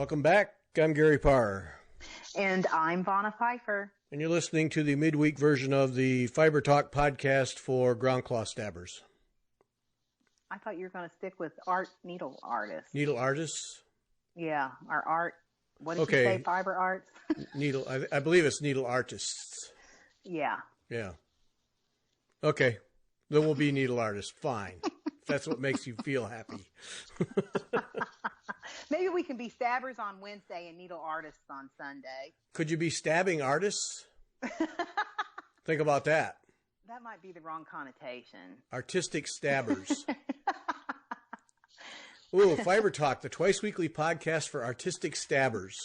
Welcome back. I'm Gary Parr. And I'm Vonna Pfeiffer. And you're listening to the midweek version of the Fiber Talk podcast for ground cloth stabbers. I thought you were going to stick with needle artists. Needle artists? Yeah, our art. What did you say, fiber arts? Needle. I believe it's needle artists. Yeah. Yeah. Okay. Then we'll be needle artists. Fine. If that's what makes you feel happy. Maybe we can be stabbers on Wednesday and needle artists on Sunday. Could you be stabbing artists? Think about that. That might be the wrong connotation. Artistic stabbers. Ooh, Fiber Talk, the twice-weekly podcast for artistic stabbers.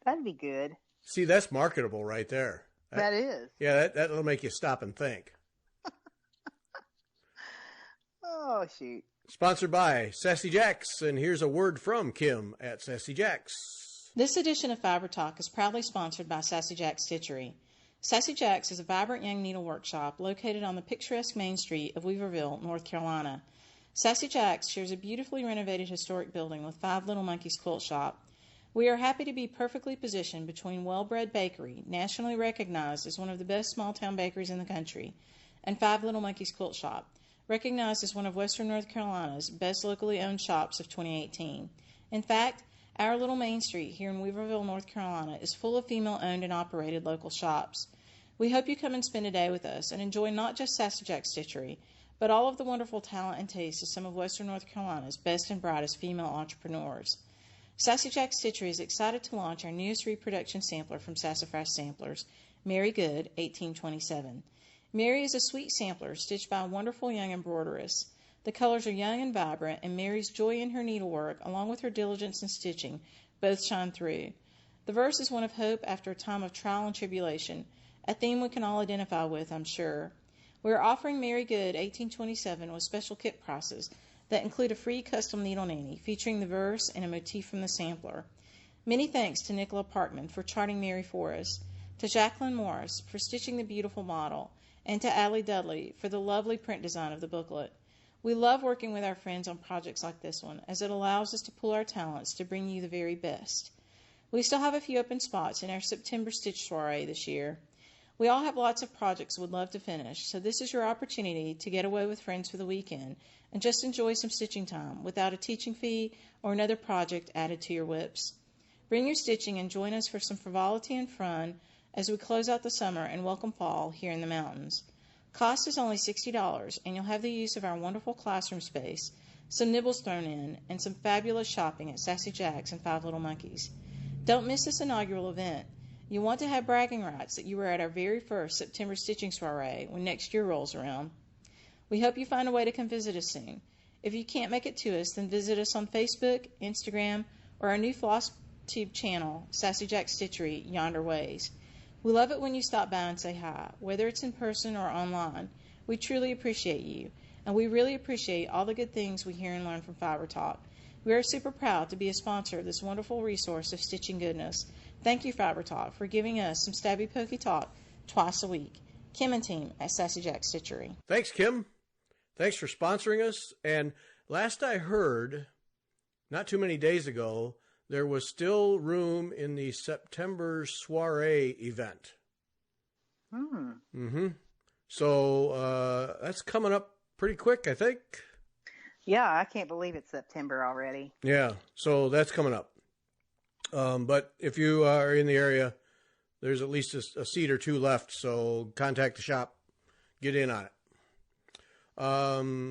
That'd be good. See, that's marketable right there. That is. Yeah, that'll make you stop and think. Oh, shoot. Sponsored by Sassy Jacks, and here's a word from Kim at Sassy Jacks. This edition of Fiber Talk is proudly sponsored by Sassy Jacks Stitchery. Sassy Jacks is a vibrant young needle workshop located on the picturesque Main Street of Weaverville, North Carolina. Sassy Jacks shares a beautifully renovated historic building with Five Little Monkeys Quilt Shop. We are happy to be perfectly positioned between Well-Bred Bakery, nationally recognized as one of the best small-town bakeries in the country, and Five Little Monkeys Quilt Shop, recognized as one of Western North Carolina's best locally owned shops of 2018. In fact, our little Main Street here in Weaverville, North Carolina is full of female-owned and operated local shops. We hope you come and spend a day with us and enjoy not just Sassy Jacks Stitchery, but all of the wonderful talent and taste of some of Western North Carolina's best and brightest female entrepreneurs. Sassy Jacks Stitchery is excited to launch our newest reproduction sampler from Sassafras Samplers, Mary Good, 1827. Mary is a sweet sampler stitched by a wonderful young embroideress. The colors are young and vibrant, and Mary's joy in her needlework, along with her diligence in stitching, both shine through. The verse is one of hope after a time of trial and tribulation, a theme we can all identify with, I'm sure. We are offering Mary Good 1827 with special kit prices that include a free custom needle nanny featuring the verse and a motif from the sampler. Many thanks to Nicola Parkman for charting Mary for us, to Jacqueline Morris for stitching the beautiful model, and to Allie Dudley for the lovely print design of the booklet. We love working with our friends on projects like this one, as it allows us to pool our talents to bring you the very best. We still have a few open spots in our September Stitch Soiree this year. We all have lots of projects we'd love to finish, so this is your opportunity to get away with friends for the weekend and just enjoy some stitching time without a teaching fee or another project added to your whips. Bring your stitching and join us for some frivolity and fun as we close out the summer and welcome fall here in the mountains. Cost is only $60, and you'll have the use of our wonderful classroom space, some nibbles thrown in, and some fabulous shopping at Sassy Jacks and Five Little Monkeys. Don't miss this inaugural event. You want to have bragging rights that you were at our very first September Stitching Soiree when next year rolls around. We hope you find a way to come visit us soon. If you can't make it to us, then visit us on Facebook, Instagram, or our new FlossTube channel, Sassy Jacks Stitchery, Yonder Ways. We love it when you stop by and say hi, whether it's in person or online. We truly appreciate you, and we really appreciate all the good things we hear and learn from Fiber Talk. We are super proud to be a sponsor of this wonderful resource of stitching goodness. Thank you, Fiber Talk, for giving us some stabby pokey talk twice a week. Kim and team at Sassy Jacks Stitchery. Thanks, Kim. Thanks for sponsoring us. And last I heard, not too many days ago, there was still room in the September soiree event. So that's coming up pretty quick, I think. Yeah, I can't believe it's September already. Yeah, so that's coming up. But if you are in the area, there's at least a seat or two left, so contact the shop. Get in on it.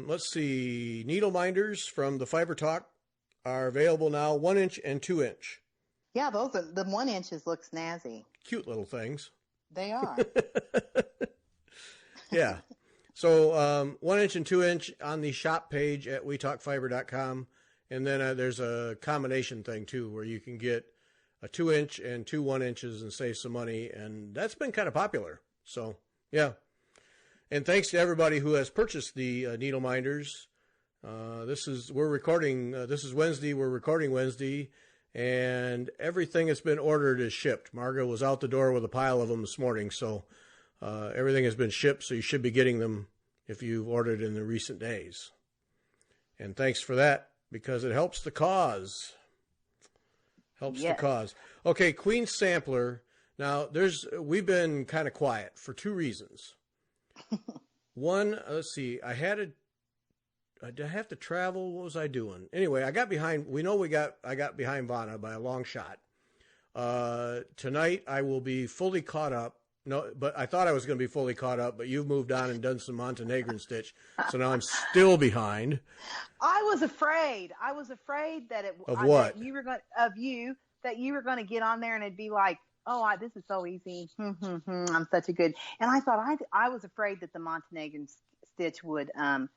Let's see. Needle minders from the Fiber Talk are available now, 1 inch and 2 inch. Yeah, the 1 inches look snazzy. Cute little things. They are. Yeah. So 1 inch and 2 inch on the shop page at wetalkfiber.com. And then there's a combination thing, too, where you can get a 2 inch and 2 1 inches and save some money. And that's been kind of popular. So, yeah. And thanks to everybody who has purchased the needle minders. This is Wednesday. We're recording Wednesday, and everything that's been ordered is shipped. Margo was out the door with a pile of them this morning, so everything has been shipped, so you should be getting them if you've ordered in the recent days. And thanks for that, because it helps the cause. Helps Yes. the cause. Okay, Queen Sampler. Now, we've been kind of quiet for two reasons. One, let's see, I did I have to travel? What was I doing? Anyway, I got behind. I got behind Vanna by a long shot. Tonight I will be fully caught up. No, but I thought I was going to be fully caught up, but you've moved on and done some Montenegrin stitch, so now I'm still behind. I was afraid. I was afraid that Of what? that you were going to get on there and it'd be like, oh, this is so easy. I'm such a good. And I thought I was afraid that the Montenegrin stitch would not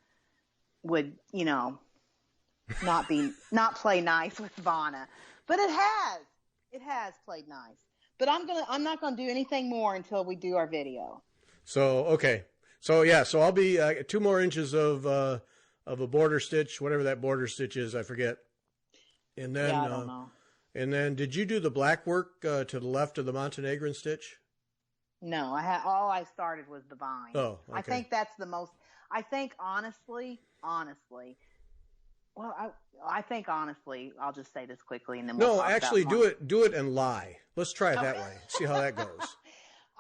play nice with Vanna, but it has played nice. But I'm not gonna do anything more until we do our video. So okay, so I'll be 2 more inches of a border stitch, whatever that border stitch is, I forget. And then I don't know. And then did you do the black work to the left of the Montenegrin stitch? No, all I started was the vine. Oh, okay. I think that's the most. I think honestly. Well, I think honestly, I'll just say this quickly and then we'll talk actually, about do it and lie. Let's try it that way. See how that goes.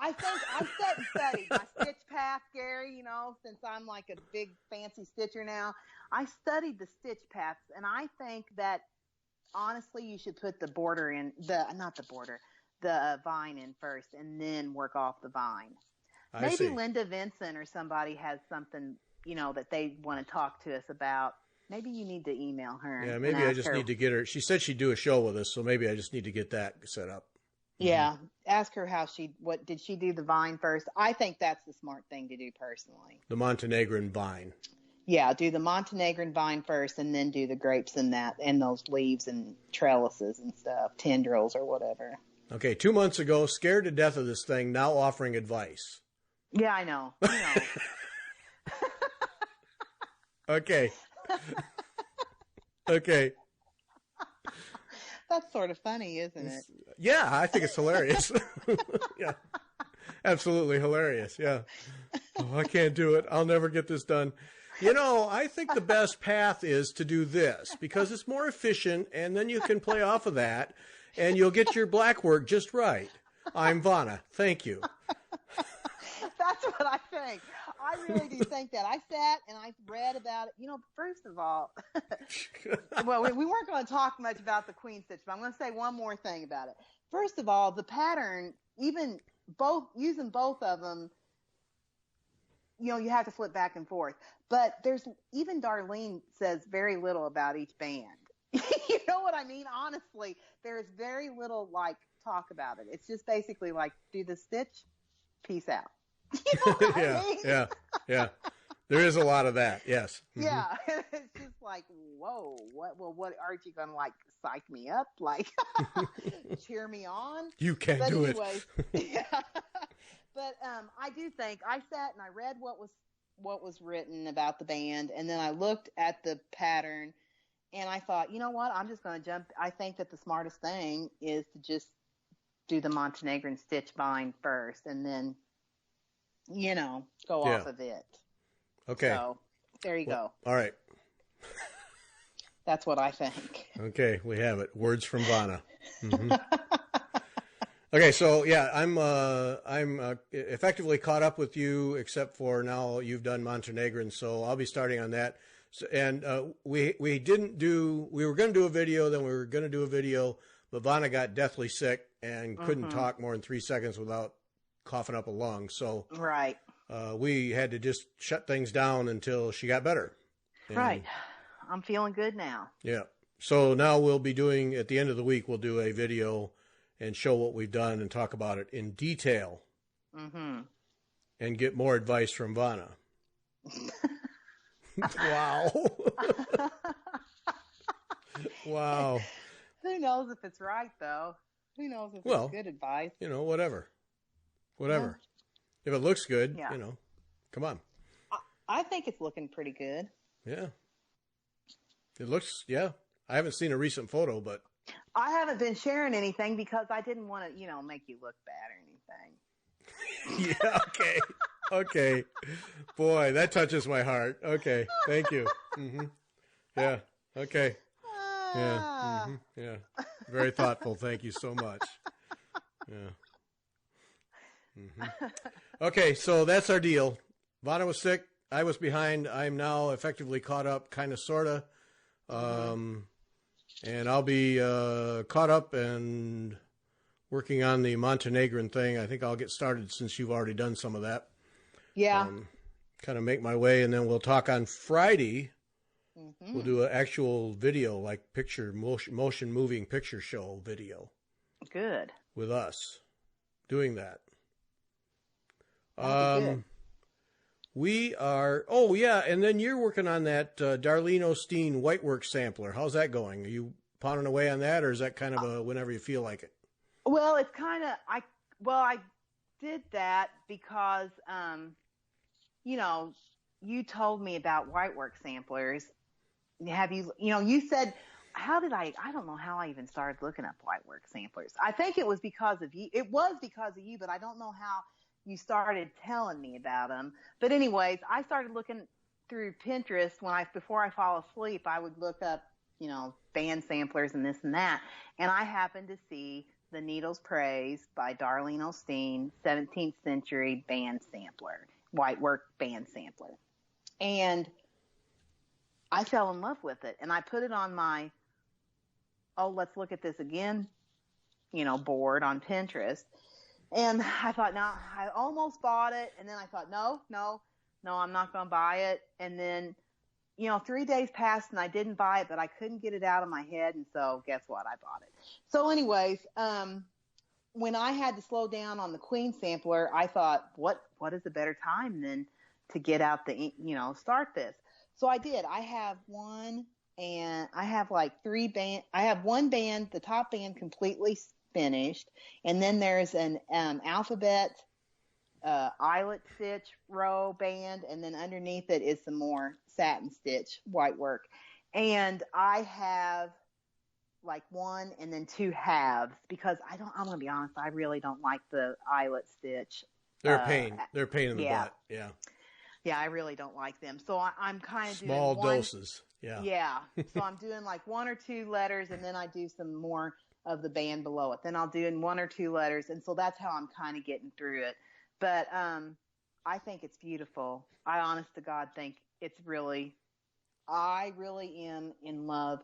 I think I sat and studied my stitch path, Gary, since I'm like a big fancy stitcher now. I studied the stitch paths, and I think that honestly you should put the border in, the vine in first and then work off the vine. Maybe see. Linda Vincent or somebody has something, that they want to talk to us about. Maybe you need to email her. Yeah, maybe I just need to get her. She said she'd do a show with us, so maybe I just need to get that set up. Yeah, ask her what did she do the vine first? I think that's the smart thing to do personally. The Montenegrin vine. Yeah, do the Montenegrin vine first and then do the grapes and those leaves and trellises and stuff, tendrils or whatever. Okay, 2 months ago, scared to death of this thing, now offering advice. Yeah, I know. Okay. Okay. That's sort of funny, isn't it? Yeah, I think it's hilarious. Yeah. Absolutely hilarious. Yeah. Oh, I can't do it. I'll never get this done. I think the best path is to do this because it's more efficient and then you can play off of that and you'll get your black work just right. I'm Vanna. Thank you. That's what I think. I really do think that. I sat and I read about it. First of all, well, we weren't going to talk much about the queen stitch, but I'm going to say one more thing about it. First of all, the pattern, even using both of them, you have to flip back and forth. But even Darlene says very little about each band. You know what I mean? Honestly, there's very little talk about it. It's just basically do the stitch, peace out. You know what I mean? Yeah. There is a lot of that. Yes. Mm-hmm. Yeah. It's just whoa, what aren't you going to psych me up? Cheer me on? You can't do it. Yeah. But I do think I sat and I read what was written about the band, and then I looked at the pattern and I thought, you know what? I'm just going to jump. I think that the smartest thing is to just do the Montenegrin stitch vine first and then go off of it. Okay. So there you go. All right. That's what I think. Okay, we have it. Words from Vanna. Mm-hmm. Okay, so yeah, I'm effectively caught up with you, except for now you've done Montenegrin, so I'll be starting on that. So, and we were going to do a video, then we were going to do a video, but Vanna got deathly sick and couldn't talk more than 3 seconds without coughing up a lung. So right. We had to just shut things down until she got better. And, right. I'm feeling good now. Yeah. So now we'll be doing, at the end of the week, we'll do a video and show what we've done and talk about it in detail. Mm-hmm. And get more advice from Vanna. Wow. Wow. Who knows if it's right, though? Who knows if it's good advice? Whatever. Yeah. If it looks good, come on. I think it's looking pretty good. Yeah. It looks, I haven't seen a recent photo, but. I haven't been sharing anything because I didn't want to, make you look bad or anything. Yeah, okay. Okay. Boy, that touches my heart. Okay. Thank you. Mm-hmm. Yeah. Okay. Yeah. Mm-hmm. Yeah. Very thoughtful. Thank you so much. Yeah. Okay, so that's our deal. Vonna was sick. I was behind. I'm now effectively caught up, kind of, sort of. And I'll be caught up and working on the Montenegrin thing. I think I'll get started since you've already done some of that. Yeah. Kind of make my way, and then we'll talk on Friday. We'll do an actual video, like motion moving picture show video. Good. With us doing that. Good. We are, oh yeah, and then you're working on that Darlene Osteen Whitework sampler. How's that going? Are you pounding away on that, or is that kind of a whenever you feel like it? Well, it's kind of, I did that because, you told me about Whitework samplers. You said, I don't know how I even started looking up Whitework samplers. I think it was because of you. It was because of you, but I don't know how you started telling me about them. But anyways, I started looking through Pinterest before I fall asleep. I would look up, band samplers and this and that. And I happened to see The Needle's Praise by Darlene Osteen, 17th century band sampler, Whitework band sampler. And I fell in love with it. And I put it on my, let's look at this again, board on Pinterest. And I thought, no, I almost bought it. And then I thought, no, I'm not going to buy it. And then, 3 days passed and I didn't buy it, but I couldn't get it out of my head. And so guess what? I bought it. So anyways, when I had to slow down on the Queen sampler, I thought, what is a better time than to get out start this? So I did. I have one, and I have like three band. I have one band, the top band completely finished, and then there's an alphabet eyelet stitch row band, and then underneath it is some more satin stitch whitework. And I have like one and then two halves because I'm going to be honest, I really don't like the eyelet stitch. They're a pain. They're a pain in the butt. Yeah. Yeah, I really don't like them. So I'm kind of doing small doses. Yeah. Yeah. So I'm doing like one or two letters, and then I do some more of the band below it. Then I'll do in one or two letters. And so that's how I'm kind of getting through it. But I think it's beautiful. I honest to God think I really am in love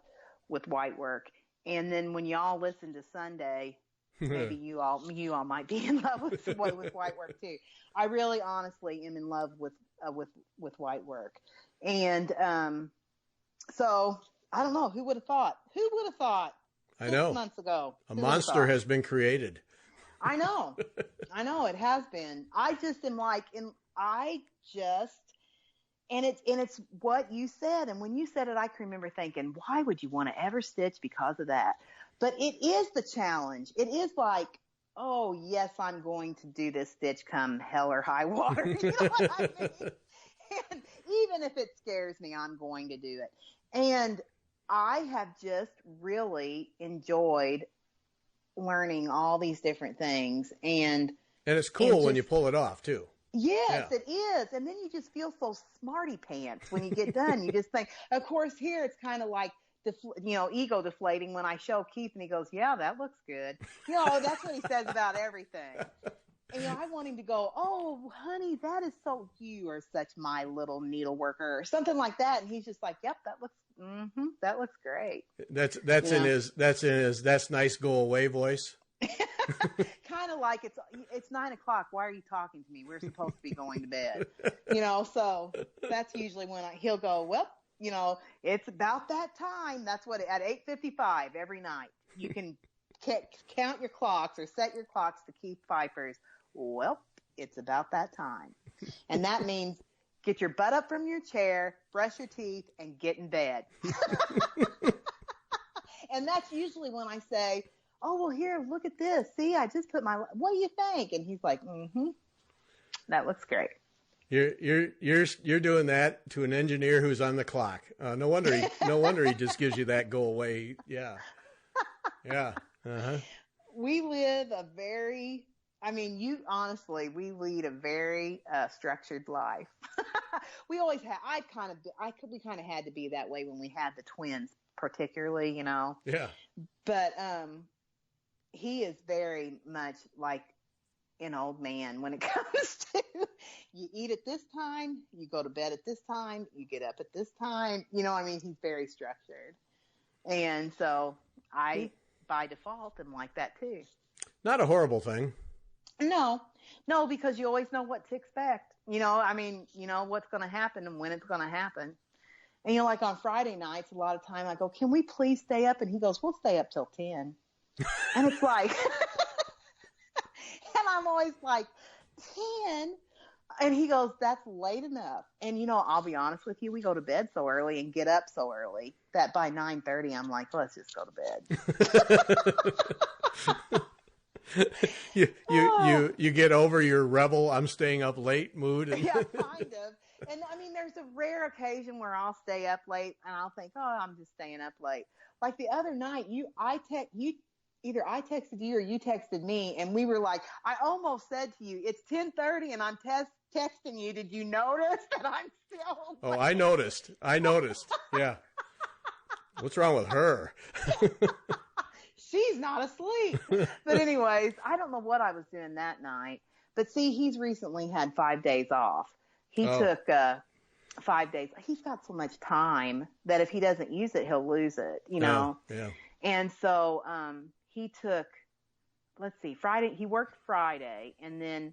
with Whitework. And then when y'all listen to Sunday, maybe you all might be in love with Whitework too. I really honestly am in love with Whitework. And so I don't know, who would have thought? I know. 6 months ago. A monster has been created. I know it has been. I just am like, and it's what you said. And when you said it, I can remember thinking, why would you want to ever stitch because of that? But it is the challenge. It is like, oh yes, I'm going to do this stitch come hell or high water. You know what I mean? And even if it scares me, I'm going to do it. And I have just really enjoyed learning all these different things. And it's cool when you pull it off too. Yes, yeah. It is. And then you just feel so smarty pants when you get done. You just think, of course, here it's kind of like, ego deflating when I show Keith and he goes, yeah, that looks good. That's what he says about everything. And, I want him to go, oh, honey, you are such my little needle worker or something like that. And he's just like, yep, that looks great. That's in his that's nice go away voice. Kind of like it's 9 o'clock. Why are you talking to me? We're supposed to be going to bed. So that's usually when he'll go, well, it's about that time. That's what at 8:55 every night. You can count your clocks or set your clocks to Keith Pfeiffer's. Well, it's about that time. And that means get your butt up from your chair, brush your teeth, and get in bed. And that's usually when I say, oh, well, here, look at this. See, I just put what do you think? And he's like, that looks great. You're doing that to an engineer who's on the clock. No wonder he just gives you that go away. Yeah. Yeah. Uh-huh. We live we lead a very structured life. We always have. We kind of had to be that way when we had the twins particularly, Yeah. But he is very much like an old man when it comes to you eat at this time, you go to bed at this time, you get up at this time. He's very structured. And so I, by default, am like that too. Not a horrible thing. No, because you always know what to expect. You know what's going to happen and when it's going to happen. And, like on Friday nights, a lot of time I go, can we please stay up? And he goes, we'll stay up till 10. And it's like, and I'm always like, 10? And he goes, that's late enough. And, I'll be honest with you, we go to bed so early and get up so early that by 9:30, I'm like, let's just go to bed. You get over your rebel, I'm staying up late mood. Yeah, kind of. And there's a rare occasion where I'll stay up late and I'll think, oh, I'm just staying up late. Like the other night, either I texted you or you texted me, and we were like, I almost said to you, it's 10:30 and I'm texting you. Did you notice that I'm still awake? Oh, I noticed. Yeah. What's wrong with her? She's not asleep. But anyways, I don't know what I was doing that night. But see, he's recently had 5 days off. He took 5 days. He's got so much time that if he doesn't use it, he'll lose it, Yeah. And so he took, let's see, Friday. He worked Friday, and then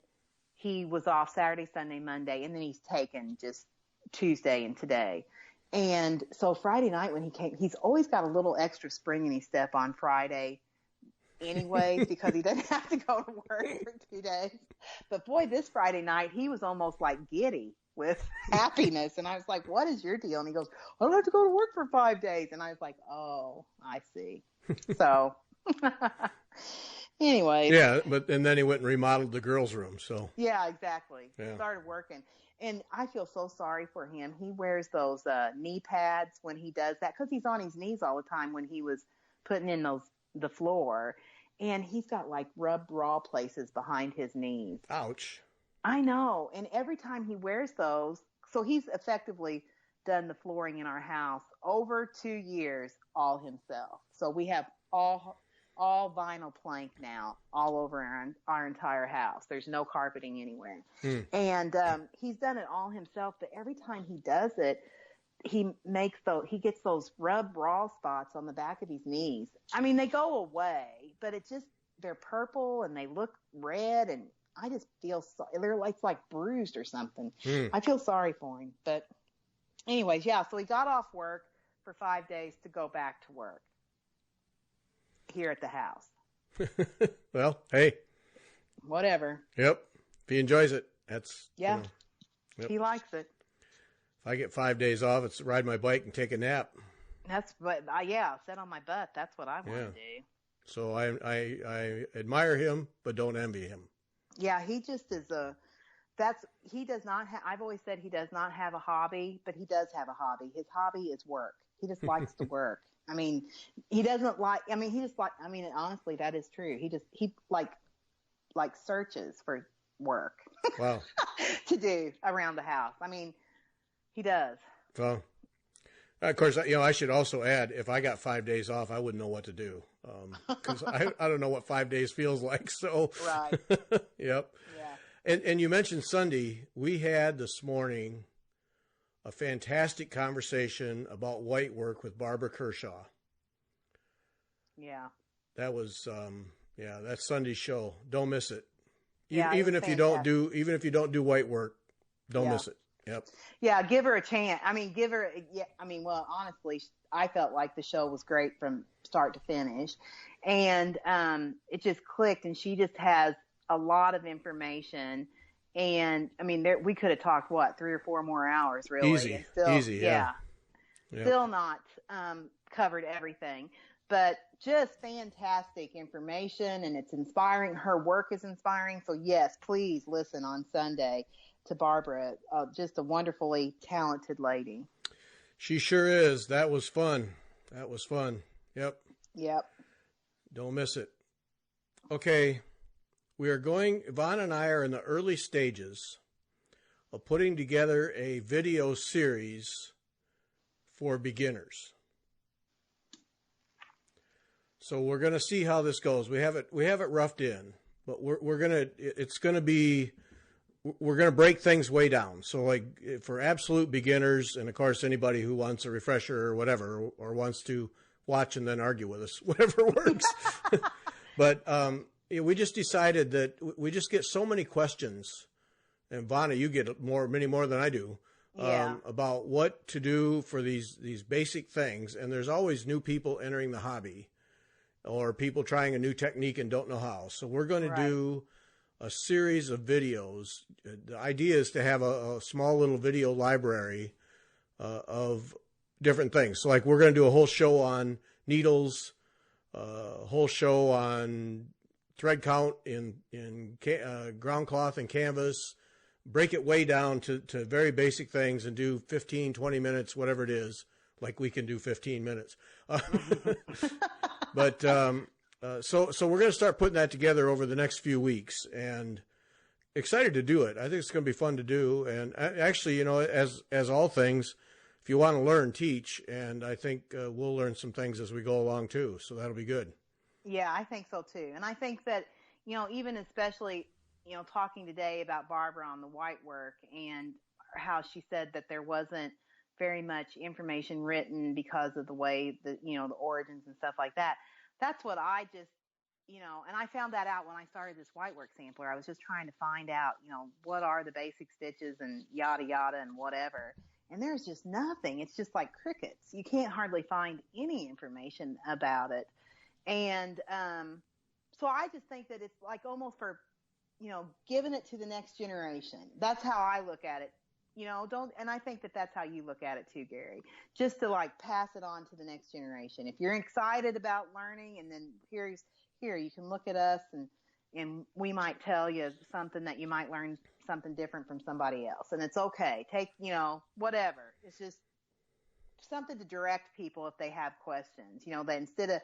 he was off Saturday, Sunday, Monday, and then he's taken just Tuesday and today. And so Friday night when he came, he's always got a little extra spring in his step on Friday anyways, because he doesn't have to go to work for 2 days. But boy, this Friday night, he was almost like giddy with happiness. And I was like, what is your deal? And he goes, I don't have to go to work for 5 days. And I was like, oh, I see. So anyways. Yeah, and then he went and remodeled the girls' room. So yeah, exactly. Yeah. Started working. And I feel so sorry for him. He wears those knee pads when he does that because he's on his knees all the time when he was putting in the floor. And he's got like rubbed raw places behind his knees. Ouch. I know. And every time he wears those, so he's effectively done the flooring in our house over 2 years all himself. So we have all vinyl plank now all over our entire house. There's no carpeting anywhere. And he's done it all himself, but every time he does it, he gets those rub raw spots on the back of his knees. They go away, but they're purple and they look red, and I just feel they're like bruised or something. I feel sorry for him. But anyways, yeah, so he got off work for 5 days to go back to work here at the house. Well, hey. Whatever. Yep. If he enjoys it, that's... Yeah. Yep. He likes it. If I get 5 days off, it's ride my bike and take a nap. That's what, sit on my butt. That's what I want to do. So I admire him, but don't envy him. Yeah, he just is he does not have, I've always said he does not have a hobby, but he does have a hobby. His hobby is work. He just likes to work. He doesn't like, honestly, that is true. He searches for work. Wow. to do around the house. He does. Well, of course, I should also add, if I got 5 days off, I wouldn't know what to do. Because I don't know what 5 days feels like. So, right. Yep. Yeah. And you mentioned Sunday. We had this morning a fantastic conversation about white work with Barbara Kershaw. Yeah. That was, that's Sunday's show. Don't miss it. Yeah, even if you don't do white work, don't miss it. Yep. Yeah, give her a chance. Well, honestly, I felt like the show was great from start to finish, and it just clicked. And she just has a lot of information. And we could have talked 3 or 4 more hours, really. Easy, yeah. Still not covered everything, but just fantastic information, and it's inspiring. Her work is inspiring. So yes, please listen on Sunday to Barbara, just a wonderfully talented lady. She sure is. That was fun. Yep. Don't miss it. Okay. Yvonne and I are in the early stages of putting together a video series for beginners. So we're going to see how this goes. We have it roughed in, but we're going to break things way down. So like for absolute beginners, and of course anybody who wants a refresher or whatever, or wants to watch and then argue with us, whatever works. But we just decided that we just get so many questions, and Vonna, you get many more than I do, about what to do for these basic things. And there's always new people entering the hobby, or people trying a new technique and don't know how. So we're going to do a series of videos. The idea is to have a small little video library of different things. So like we're going to do a whole show on needles, a whole show on thread count in ground cloth and canvas, break it way down to very basic things, and do 15, 20 minutes, whatever it is. Like we can do 15 minutes. But so we're going to start putting that together over the next few weeks, and excited to do it. I think it's going to be fun to do. And actually, as all things, if you want to learn, teach. And I think we'll learn some things as we go along too. So that'll be good. Yeah, I think so too. And I think that, even especially, talking today about Barbara on the white work, and how she said that there wasn't very much information written because of the way the origins and stuff like that. That's what I just, and I found that out when I started this white work sampler. I was just trying to find out, what are the basic stitches and yada, yada, and whatever. And there's just nothing. It's just like crickets. You can't hardly find any information about it. And so I just think that it's like almost for, giving it to the next generation. That's how I look at it. And I think that that's how you look at it too, Gary, just to like pass it on to the next generation. If you're excited about learning, and then here you can look at us, and we might tell you something that you might learn something different from somebody else. And it's okay. Take, whatever. It's just something to direct people if they have questions, that instead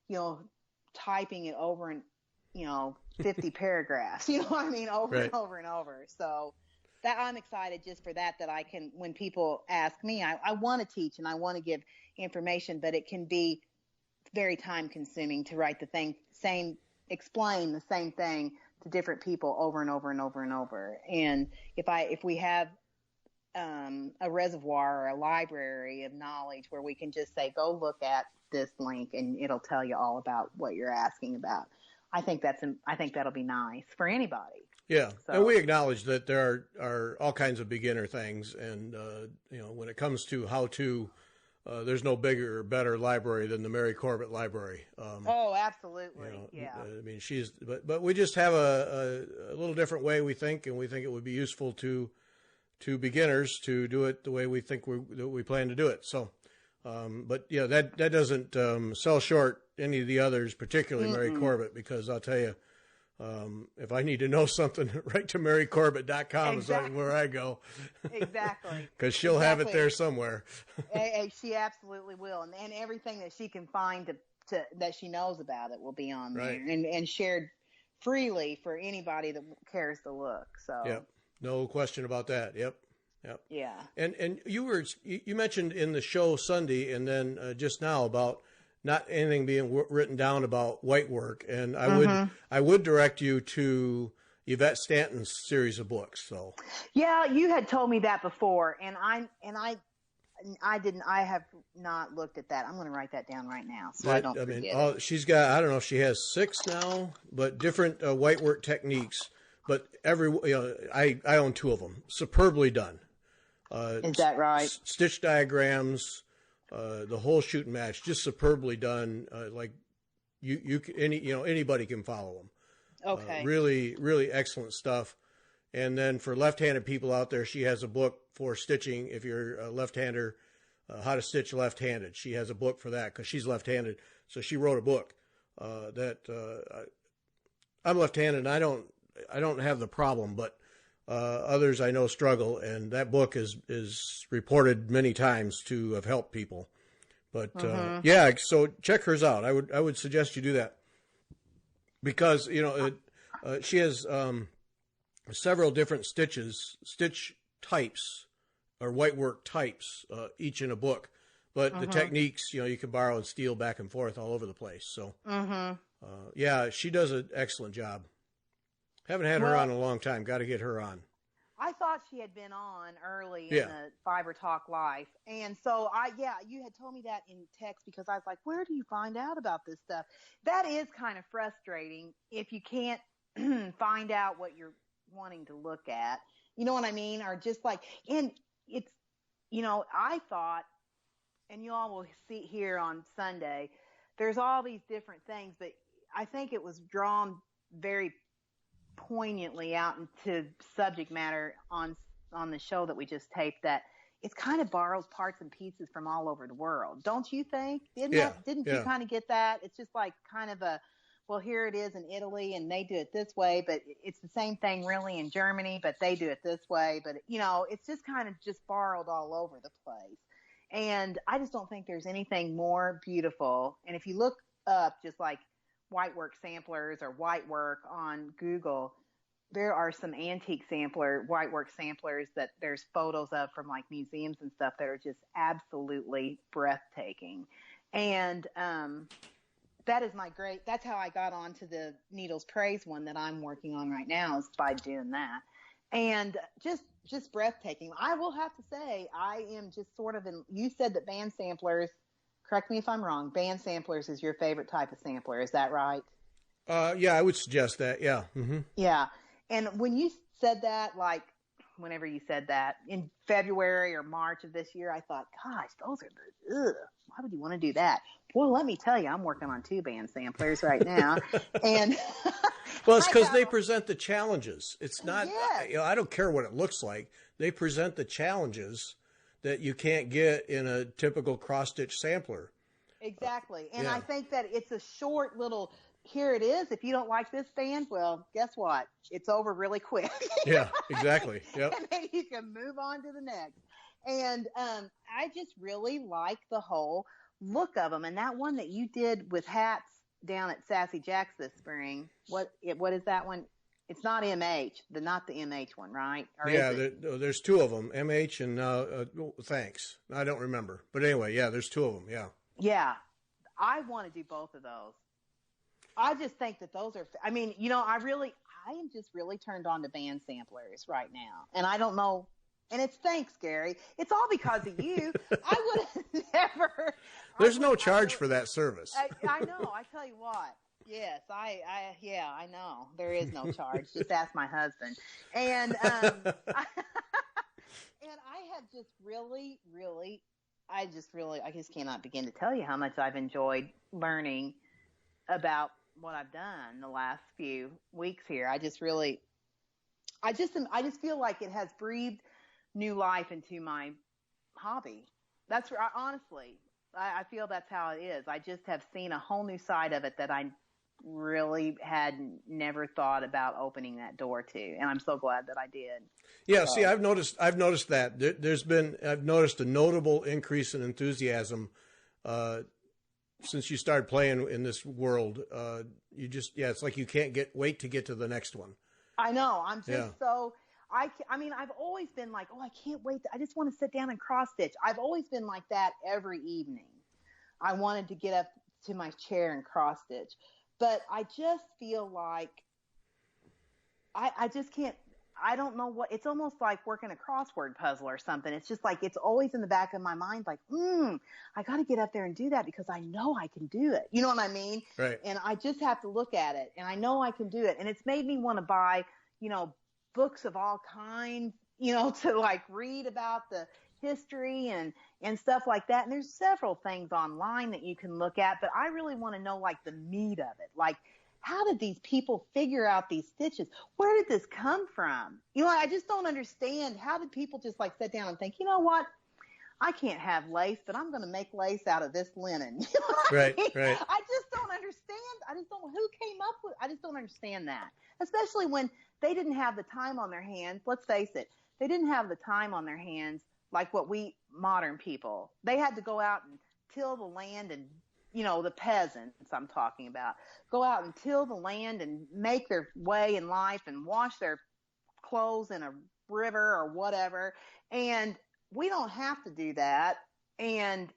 of, typing it over in, 50 paragraphs, over and over and over. So that I'm excited just for that I can, when people ask me, I want to teach and I want to give information, but it can be very time consuming to write explain the same thing to different people over and over and over and over. And if we have a reservoir or a library of knowledge where we can just say, go look at this link and it'll tell you all about what you're asking about, I think that'll be nice for anybody. Yeah, so. And we acknowledge that there are all kinds of beginner things, and when it comes to how to, there's no bigger or better library than the Mary Corbett Library. Oh, absolutely, yeah. I mean, but we just have a little different way we think, and we think it would be useful to beginners to do it the way we think we plan to do it. So, but yeah, that doesn't sell short any of the others, particularly Mary Corbett, because I'll tell you. If I need to know something, write to marycorbett.com is where I go. Exactly. Because she'll have it there somewhere. She absolutely will. And everything that she can find that she knows about it will be on there and shared freely for anybody that cares to look. So. Yep. No question about that. Yep. Yeah. And you mentioned in the show Sunday and then just now about not anything being written down about white work, and I would direct you to Yvette Stanton's series of books. So yeah, you had told me that before, and I have not looked at that. I'm going to write that down right now so I don't forget. She's got, I don't know if she has 6 now, but different white work techniques. But I own 2 of them, superbly done. Is that right? Stitch diagrams. The whole shoot and match, just superbly done. Like anybody can follow them. Okay. Really, really excellent stuff. And then for left-handed people out there, she has a book for stitching. If you're a left-hander, how to stitch left-handed. She has a book for that because she's left-handed. So she wrote a book I'm left-handed. And I don't have the problem, but others I know struggle, and that book is reported many times to have helped people. But so check hers out. I would suggest you do that because she has several different stitch types or white work types, each in a book. But the techniques, you can borrow and steal back and forth all over the place. So, yeah, she does an excellent job. Haven't had her on in a long time. Got to get her on. I thought she had been on early in the Fiber Talk Life. And so you had told me that in text because I was like, where do you find out about this stuff? That is kind of frustrating if you can't find out what you're wanting to look at. You know what I mean? Or just like, and it's, I thought, and you all will see here on Sunday, there's all these different things, but I think it was drawn very poignantly out into subject matter on the show that we just taped, that it's kind of borrows parts and pieces from all over the world. Don't you think? Didn't you kind of get that? It's just like kind of well, here it is in Italy and they do it this way, but it's the same thing really in Germany, but they do it this way. But, it's just kind of just borrowed all over the place. And I just don't think there's anything more beautiful. And if you look up just like whitework samplers or whitework on Google, there are some antique whitework samplers that there's photos of from like museums and stuff that are just absolutely breathtaking. And that's how I got onto the Needles Praise one that I'm working on right now, is by doing that. And just breathtaking. I will have to say, I am just sort of you said that band samplers, correct me if I'm wrong, band samplers is your favorite type of sampler. Is that right? Yeah, I would suggest that. Yeah. Mm-hmm. Yeah. And when you said that, like whenever you said that in February or March of this year, I thought, gosh, those are why would you want to do that? Well, let me tell you, I'm working on 2 band samplers right now. And well, it's because they present the challenges. It's not, I don't care what it looks like. They present the challenges that you can't get in a typical cross-stitch sampler. Exactly. And I think that it's a short little, here it is. If you don't like this band, well, guess what? It's over really quick. Yeah, exactly. Yep. And then you can move on to the next. And I just really like the whole look of them. And that one that you did with hats down at Sassy Jack's this spring, what is that one? It's not MH, not the MH one, right? Or there's 2 of them, MH and Thanks. I don't remember. But anyway, there's 2 of them, yeah. Yeah, I want to do both of those. I just think that those are, I am just really turned on to band samplers right now. And I don't know, and it's thanks, Gary. It's all because of you. I would have never. There's no charge for that service. I know. I tell you what. Yes, I know. There is no charge. Just ask my husband. And and I have just really, really, I just cannot begin to tell you how much I've enjoyed learning about what I've done the last few weeks here. I just feel like it has breathed new life into my hobby. That's honestly, I feel that's how it is. I just have seen a whole new side of it that I really had never thought about opening that door to, and I'm so glad that I did. Yeah, so, see, I've noticed that I've noticed a notable increase in enthusiasm since you started playing in this world. It's like you can't wait to get to the next one. I know. I'm just so. I've always been like, I can't wait. I just want to sit down and cross stitch. I've always been like that every evening. I wanted to get up to my chair and cross stitch. But I just feel like I just can't, I don't know what, it's almost like working a crossword puzzle or something. It's just like, it's always in the back of my mind, like, I got to get up there and do that because I know I can do it. You know what I mean? Right. And I just have to look at it and I know I can do it. And it's made me want to buy, books of all kinds, to like read about the history and stuff like that. And there's several things online that you can look at, but I really want to know like the meat of it. Like, how did these people figure out these stitches? Where did this come from? I just don't understand. How did people just like sit down and think, you know what? I can't have lace, but I'm going to make lace out of this linen. Right. I just don't understand. Who came up with, I just don't understand that. Especially when they didn't have the time on their hands. Let's face it. They didn't have the time on their hands like what we modern people. They had to go out and till the land and, the peasants I'm talking about, go out and till the land and make their way in life and wash their clothes in a river or whatever. And we don't have to do that. And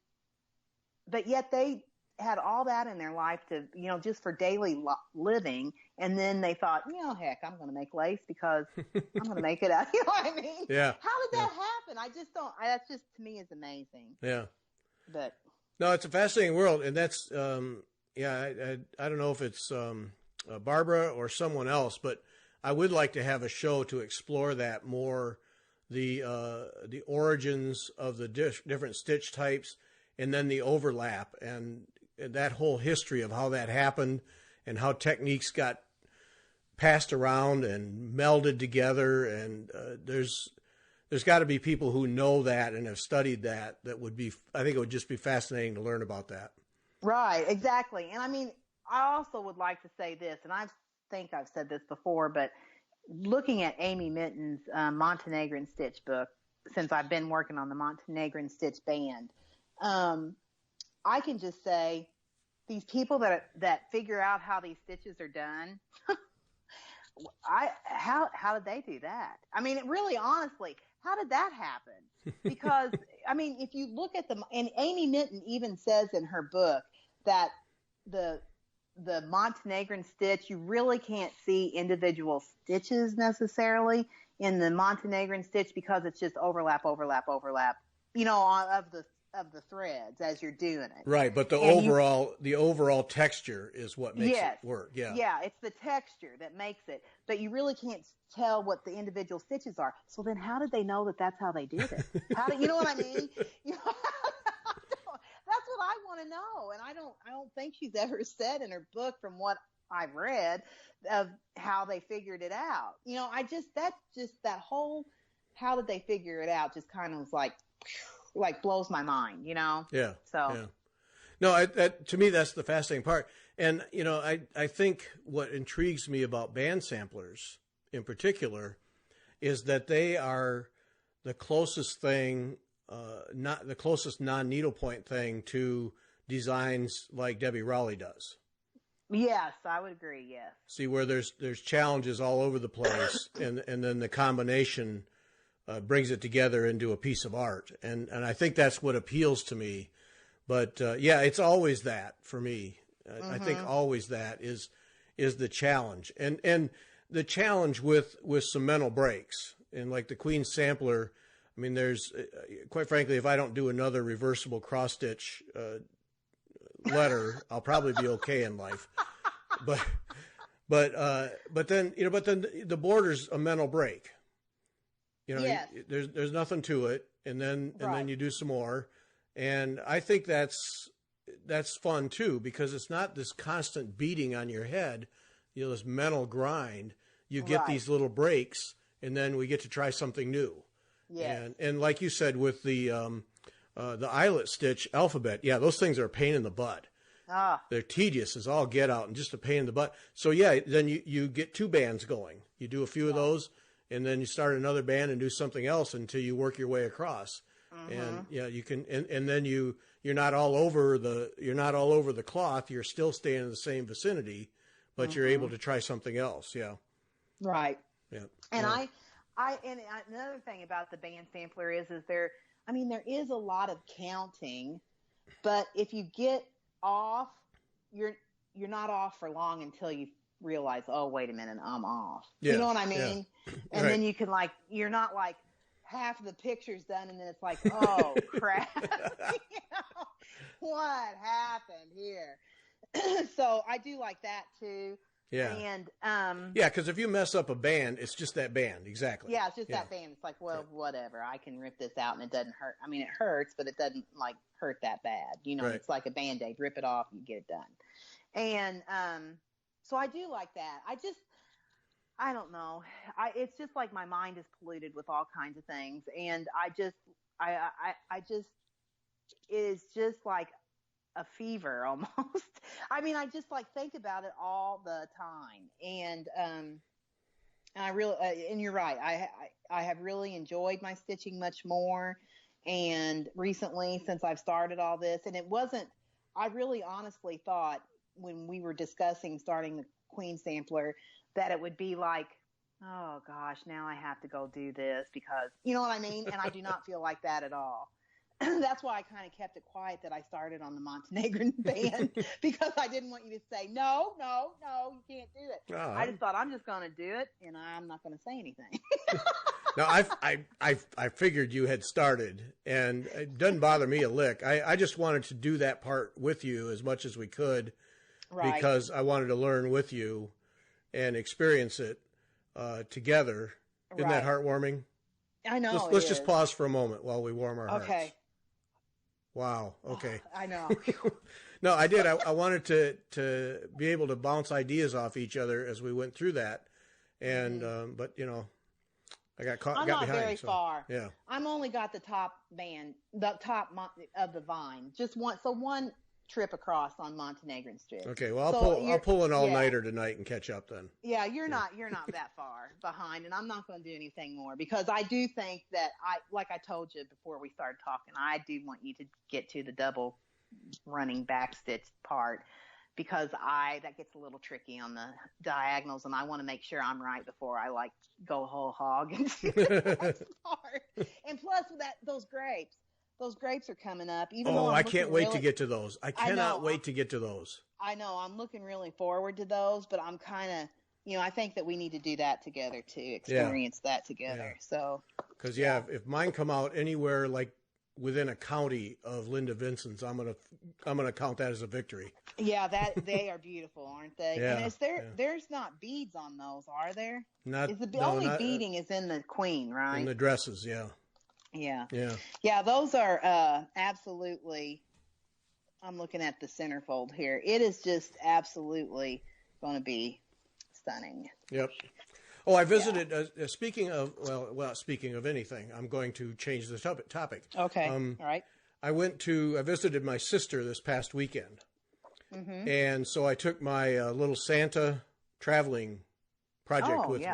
but yet they had all that in their life to, just for daily living. And then they thought, heck, I'm going to make lace because I'm going to make it out. You know what I mean? Yeah. How did that happen? I just don't, that's just, to me, is amazing. Yeah. But no, it's a fascinating world. And that's, I don't know if it's Barbara or someone else, but I would like to have a show to explore that more, the origins of the different stitch types, and then the overlap and that whole history of how that happened and how techniques got passed around and melded together. And there's got to be people who know that and have studied that would be, I think it would just be fascinating to learn about that. Right, exactly. And I mean, I also would like to say this, and I think I've said this before, but looking at Amy Mitten's Montenegrin Stitch book, since I've been working on the Montenegrin Stitch band, I can just say these people that figure out how these stitches are done, how did they do that? I mean, really, honestly, how did that happen? Because, I mean, if you look at and Amy Mitten even says in her book that the Montenegrin stitch, you really can't see individual stitches necessarily in the Montenegrin stitch because it's just overlap, of the threads as you're doing it. Right, but the overall texture is what makes it work. Yeah. Yeah, it's the texture that makes it. But you really can't tell what the individual stitches are. So then how did they know that that's how they did it? You know what I mean? That's what I want to know. And I don't think she's ever said in her book, from what I've read, of how they figured it out. That whole how did they figure it out just kind of was like blows my mind, Yeah. So. Yeah. No, to me, that's the fascinating part. And, I think what intrigues me about band samplers in particular is that they are the closest thing, not the closest non-needlepoint thing to designs like Debbie Rowley does. Yes, I would agree. Yes. See, where there's challenges all over the place, and then the combination brings it together into a piece of art. And I think that's what appeals to me. But it's always that for me. I think always that is the challenge. And the challenge with some mental breaks. And like the Queen Sampler, I mean, there's, quite frankly, if I don't do another reversible cross stitch letter, I'll probably be okay in life. But then the border's a mental break. Yes. There's nothing to it, and then you do some more, and I think that's fun too, because it's not this constant beating on your head, this mental grind. You get these little breaks, and then we get to try something new. Yes. And like you said with the eyelet stitch alphabet, those things are a pain in the butt. They're tedious as all get out and just a pain in the butt. So then you get two bands going. You do a few of those, and then you start another band and do something else until you work your way across. And you can, and then you're not all over the cloth. You're still staying in the same vicinity, but you're able to try something else. Yeah. Right. Yeah. And and another thing about the band sampler is there is a lot of counting, but if you get off, you're not off for long until you realize, oh, wait a minute, I'm off. Yeah, you know what I mean? Yeah. And then you can you're not like half of the picture's done and then it's like, oh crap. What happened here? So I do like that too. Yeah. And because if you mess up a band, it's just that band. Exactly. Yeah, it's just that band. It's like, well, whatever. I can rip this out and it doesn't hurt. I mean, it hurts, but it doesn't hurt that bad. It's like a Band-Aid. Rip it off, you get it done. And so I do like that. I don't know. It's just like my mind is polluted with all kinds of things, and I just it is just like a fever almost. I mean, I just think about it all the time, and I really and you're right. I have really enjoyed my stitching much more, and recently since I've started all this, and it wasn't. I really honestly thought when we were discussing starting the Queen Sampler that it would be like, oh gosh, now I have to go do this because, you know what I mean? And I do not feel like that at all. that's why I kind of kept it quiet that I started on the Montenegrin band because I didn't want you to say, no, you can't do it. Oh, I just thought I'm just going to do it and I'm not going to say anything. No, I figured you had started, and it doesn't bother me a lick. I just wanted to do that part with you as much as we could, Right. because I wanted to learn with you and experience it together. Isn't that heartwarming? I know. Let's just pause for a moment while we warm our hearts. Okay. Wow. Okay. I know. No, I did. I wanted to be able to bounce ideas off each other as we went through that, and but you know, I got caught. I'm got not behind, very so, far. Yeah. I'm only got the top band, the top of the vine. Just one trip across on Montenegrin Strip. Okay. Well, So I'll pull an all-nighter tonight and catch up then. Yeah, you're not that far behind, and I'm not going to do anything more because I do think that like I told you before we started talking, I do want you to get to the double running backstitch part because that gets a little tricky on the diagonals, and I want to make sure I'm right before I go whole hog and do the next part. And plus those grapes are coming up. I can't wait to get to those. I cannot wait to get to those. I know. I'm looking really forward to those, but I'm kind of, I think that we need to do that together too, experience that together. Yeah. So, because if mine come out anywhere like within a county of Linda Vincent's, I'm gonna count that as a victory. Yeah, they are beautiful, aren't they? Yeah. And there's not beads on those, are there? Only beading is in the queen, right? In the dresses, yeah. Yeah. Yeah. Yeah, those are absolutely. I'm looking at the centerfold here. It is just absolutely going to be stunning. Yep. Oh, I visited. Speaking of anything, I'm going to change the topic. Okay. All right. I visited my sister this past weekend, and so I took my little Santa traveling project with me.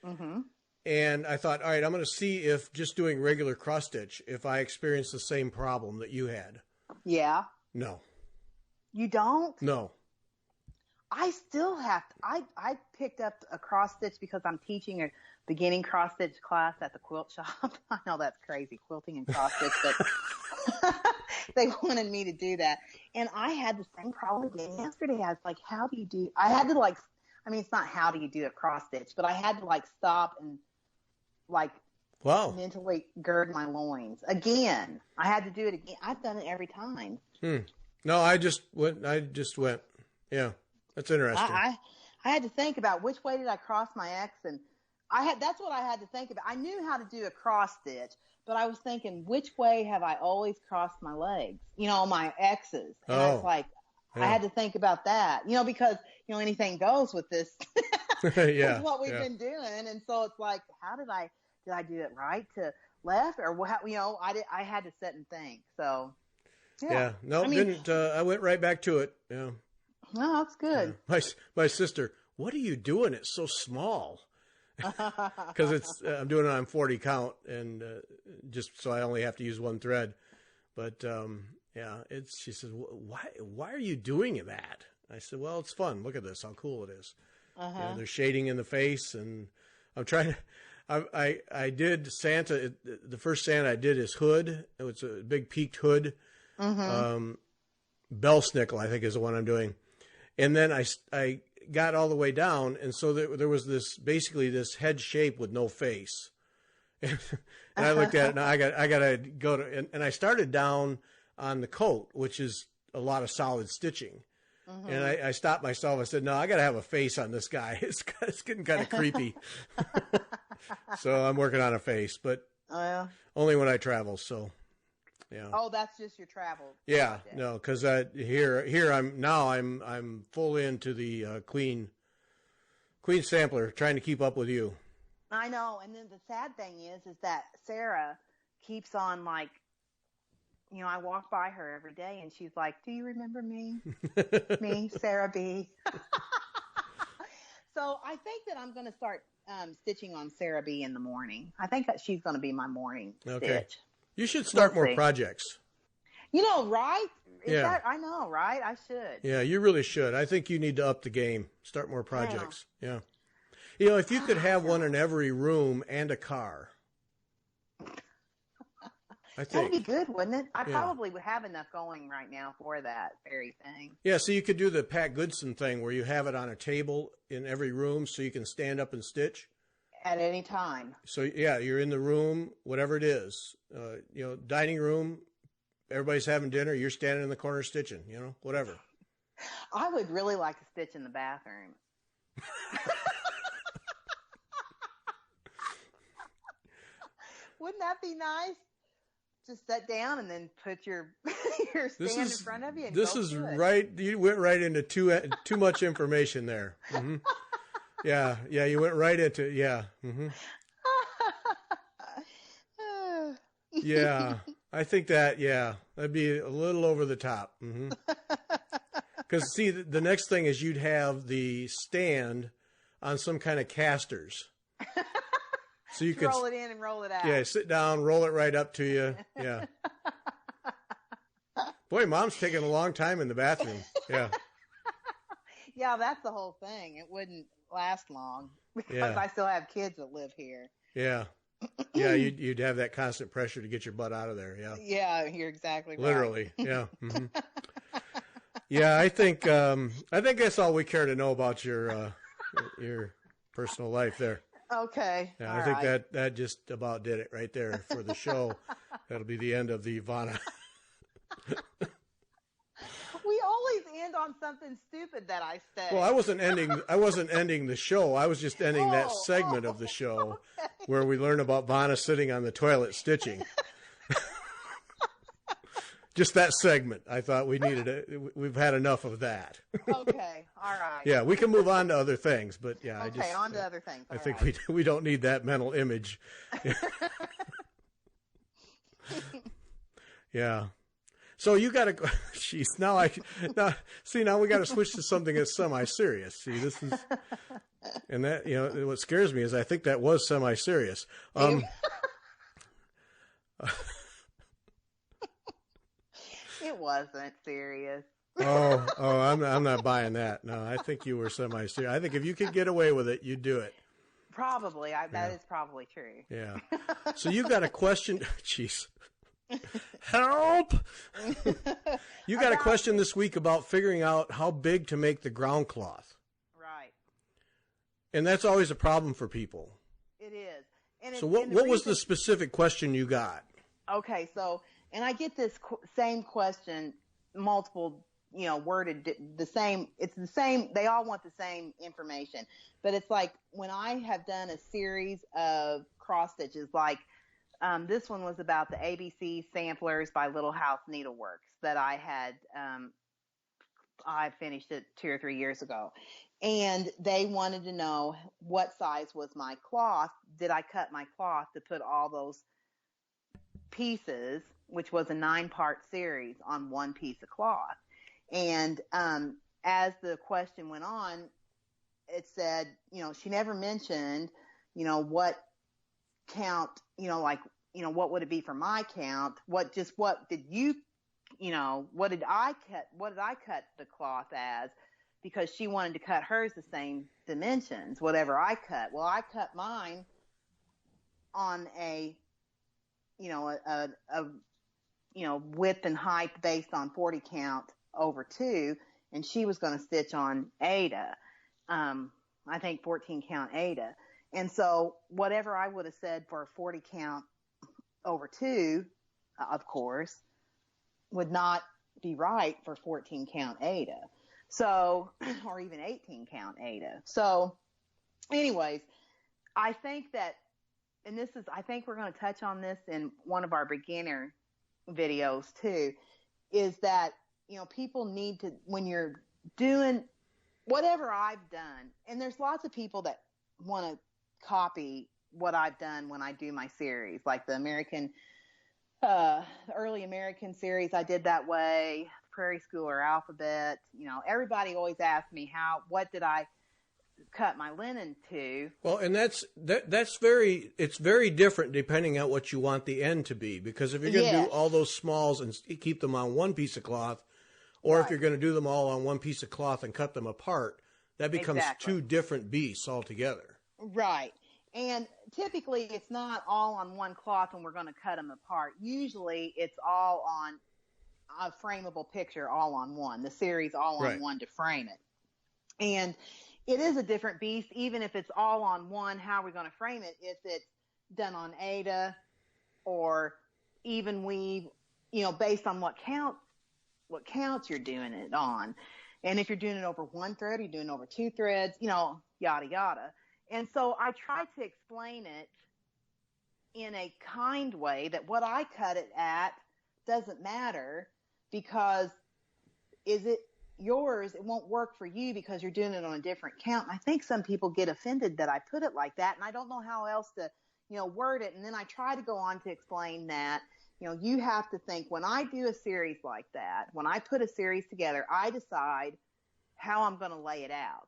Mm-hmm. And I thought, all right, I'm going to see if just doing regular cross stitch, if I experience the same problem that you had. Yeah. No. You don't? No. I still have to. I picked up a cross stitch because I'm teaching a beginning cross stitch class at the quilt shop. I know that's crazy, quilting and cross stitch, but they wanted me to do that. And I had the same problem again yesterday. I was like, how do you do? I had to it's not how do you do a cross stitch, but I had to stop and mentally gird my loins again. I had to do it again. I've done it every time. No, I just went. Yeah, that's interesting. I had to think about which way did I cross my X, and that's what I had to think about. I knew how to do a cross stitch, but I was thinking which way have I always crossed my legs? My X's. And I was like, I had to think about that. Because anything goes with this. Yeah, that's what we've been doing, and so it's like, how did I do it right to left, or what? I had to sit and think. So. Yeah. No, didn't. I went right back to it. Yeah. No, that's good. Yeah. My sister, what are you doing? It's so small. Because I'm doing it on 40 count, and just so I only have to use one thread. But she says, why are you doing that? I said, well, it's fun. Look at this, how cool it is. There's shading in the face, and I'm trying to. I did Santa. The first Santa I did is hood. It was a big peaked hood. Bell snickle, I think, is the one I'm doing. And then I got all the way down, and so there was this head shape with no face. And I looked at it, and I got to go to, and I started down on the coat, which is a lot of solid stitching. And I stopped myself. I said, no, I got to have a face on this guy. It's getting kind of creepy. So I'm working on a face, but only when I travel. So, yeah. Oh, that's just your travel. Yeah, project. No, because here I'm full into the Queen sampler, trying to keep up with you. I know, and then the sad thing is that Sarah keeps on I walk by her every day, and she's like, "Do you remember me? Me, Sarah B." So I think that I'm going to start stitching on Sarah B in the morning. I think that she's going to be my morning stitch. You should start more projects. Right? Yeah. I know, right? I should. Yeah, you really should. I think you need to up the game. Start more projects. Yeah. If you could have one in every room and a car. I think. That'd be good, wouldn't it? I Yeah. probably would have enough going right now for that very thing. Yeah, so you could do the Pat Goodson thing where you have it on a table in every room so you can stand up and stitch. At any time. So, yeah, you're in the room, whatever it is, dining room, everybody's having dinner, you're standing in the corner stitching, whatever. I would really like to stitch in the bathroom. Wouldn't that be nice? Just sit down and then put your stand in front of you. And this go is through it. right. You went right into too much information there. Mm-hmm. Yeah, you went right into Mm-hmm. Yeah, I think that'd be a little over the top. Mm-hmm. Because see, the next thing is you'd have the stand on some kind of casters. So you could roll it in and roll it out. Yeah, sit down, roll it right up to you. Yeah. Boy, Mom's taking a long time in the bathroom. Yeah. Yeah, that's the whole thing. It wouldn't last long because I still have kids that live here. Yeah. Yeah, you'd have that constant pressure to get your butt out of there. Yeah. Yeah, you're exactly right. Literally. Yeah. Mm-hmm. Yeah, I think that's all we care to know about your personal life there. Okay. Yeah, I think that just about did it right there for the show. That'll be the end of the Ivana. We always end on something stupid that I say. Well, I wasn't ending the show. I was just ending that segment of the show where we learn about Vana sitting on the toilet stitching. Just that segment. I thought we needed it. We've had enough of that. Okay. All right. Yeah, we can move on to other things, but yeah, Okay, on to other things. I think we don't need that mental image. Yeah. So you got to. Jeez. Now we got to switch to something that's semi-serious. See, this is, and that what scares me is I think that was semi-serious. It wasn't serious. Oh, I'm not buying that. No, I think you were semi-serious. I think if you could get away with it, you'd do it. Probably. That is probably true. Yeah. So you got a question. Jeez. Help! You got a question this week about figuring out how big to make the ground cloth. Right. And that's always a problem for people. It is. And so what was the specific question you got? Okay, so, and I get this same question, multiple, worded the same. It's the same. They all want the same information. But it's like when I have done a series of cross stitches, like this one was about the ABC samplers by Little House Needleworks that I had, I finished it 2 or 3 years ago. And they wanted to know what size was my cloth. Did I cut my cloth to put all those pieces, which was a 9-part series, on one piece of cloth? And as the question went on, it said, she never mentioned, what count, what would it be for my count? What did you, what did I cut the cloth as? Because she wanted to cut hers the same dimensions, whatever I cut. Well, I cut mine on a width and height based on 40 count over 2, and she was going to stitch on Ada. I think 14 count Ada. And so whatever I would have said for a 40 count over 2, of course, would not be right for 14 count Ada. So, or even 18 count Ada. So anyways, I think that, and I think we're going to touch on this in one of our beginner videos too, is that, people need to, when you're doing whatever I've done, and there's lots of people that want to copy what I've done when I do my series, like the early American series, I did that way, Prairie Schooler Alphabet. Everybody always asks me what did I cut my linen to? Well, and it's very different depending on what you want the end to be, because if you're going to do all those smalls and keep them on one piece of cloth, or if you're going to do them all on one piece of cloth and cut them apart, that becomes two different beasts altogether. Right. And typically it's not all on one cloth when we're going to cut them apart. Usually it's all on a frameable picture, all on one, the series all on one to frame it. And it is a different beast, even if it's all on one. How are we going to frame it? If it's done on Aida or even weave, based on what counts you're doing it on. And if you're doing it over one thread, you're doing it over two threads, yada, yada. And so I try to explain it in a kind way that what I cut it at doesn't matter, because is it yours? It won't work for you because you're doing it on a different count. And I think some people get offended that I put it like that, and I don't know how else to, word it. And then I try to go on to explain that, you have to think, when I do a series like that, when I put a series together, I decide how I'm going to lay it out.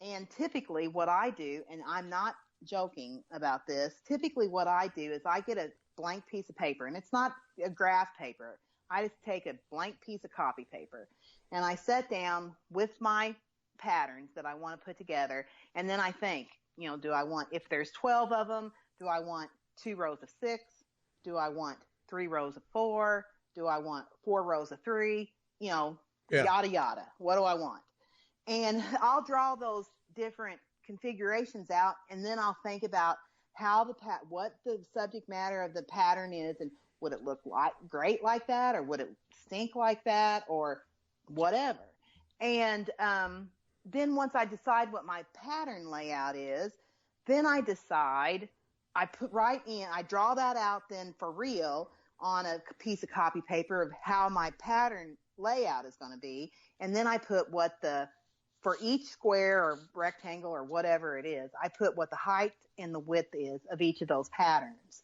And typically what I do, and I'm not joking about this, typically what I do is I get a blank piece of paper, and it's not a graph paper. I just take a blank piece of copy paper, and I sit down with my patterns that I want to put together, and then I think, do I want, if there's 12 of them, do I want 2 rows of 6? Do I want 3 rows of 4? Do I want 4 rows of 3? Yada, yada. What do I want? And I'll draw those different configurations out, and then I'll think about how what the subject matter of the pattern is, and would it look great like that, or would it stink like that, or whatever. And then once I decide what my pattern layout is, then I decide, I draw that out then for real on a piece of copy paper of how my pattern layout is going to be. And then I put for each square or rectangle or whatever it is, I put what the height and the width is of each of those patterns.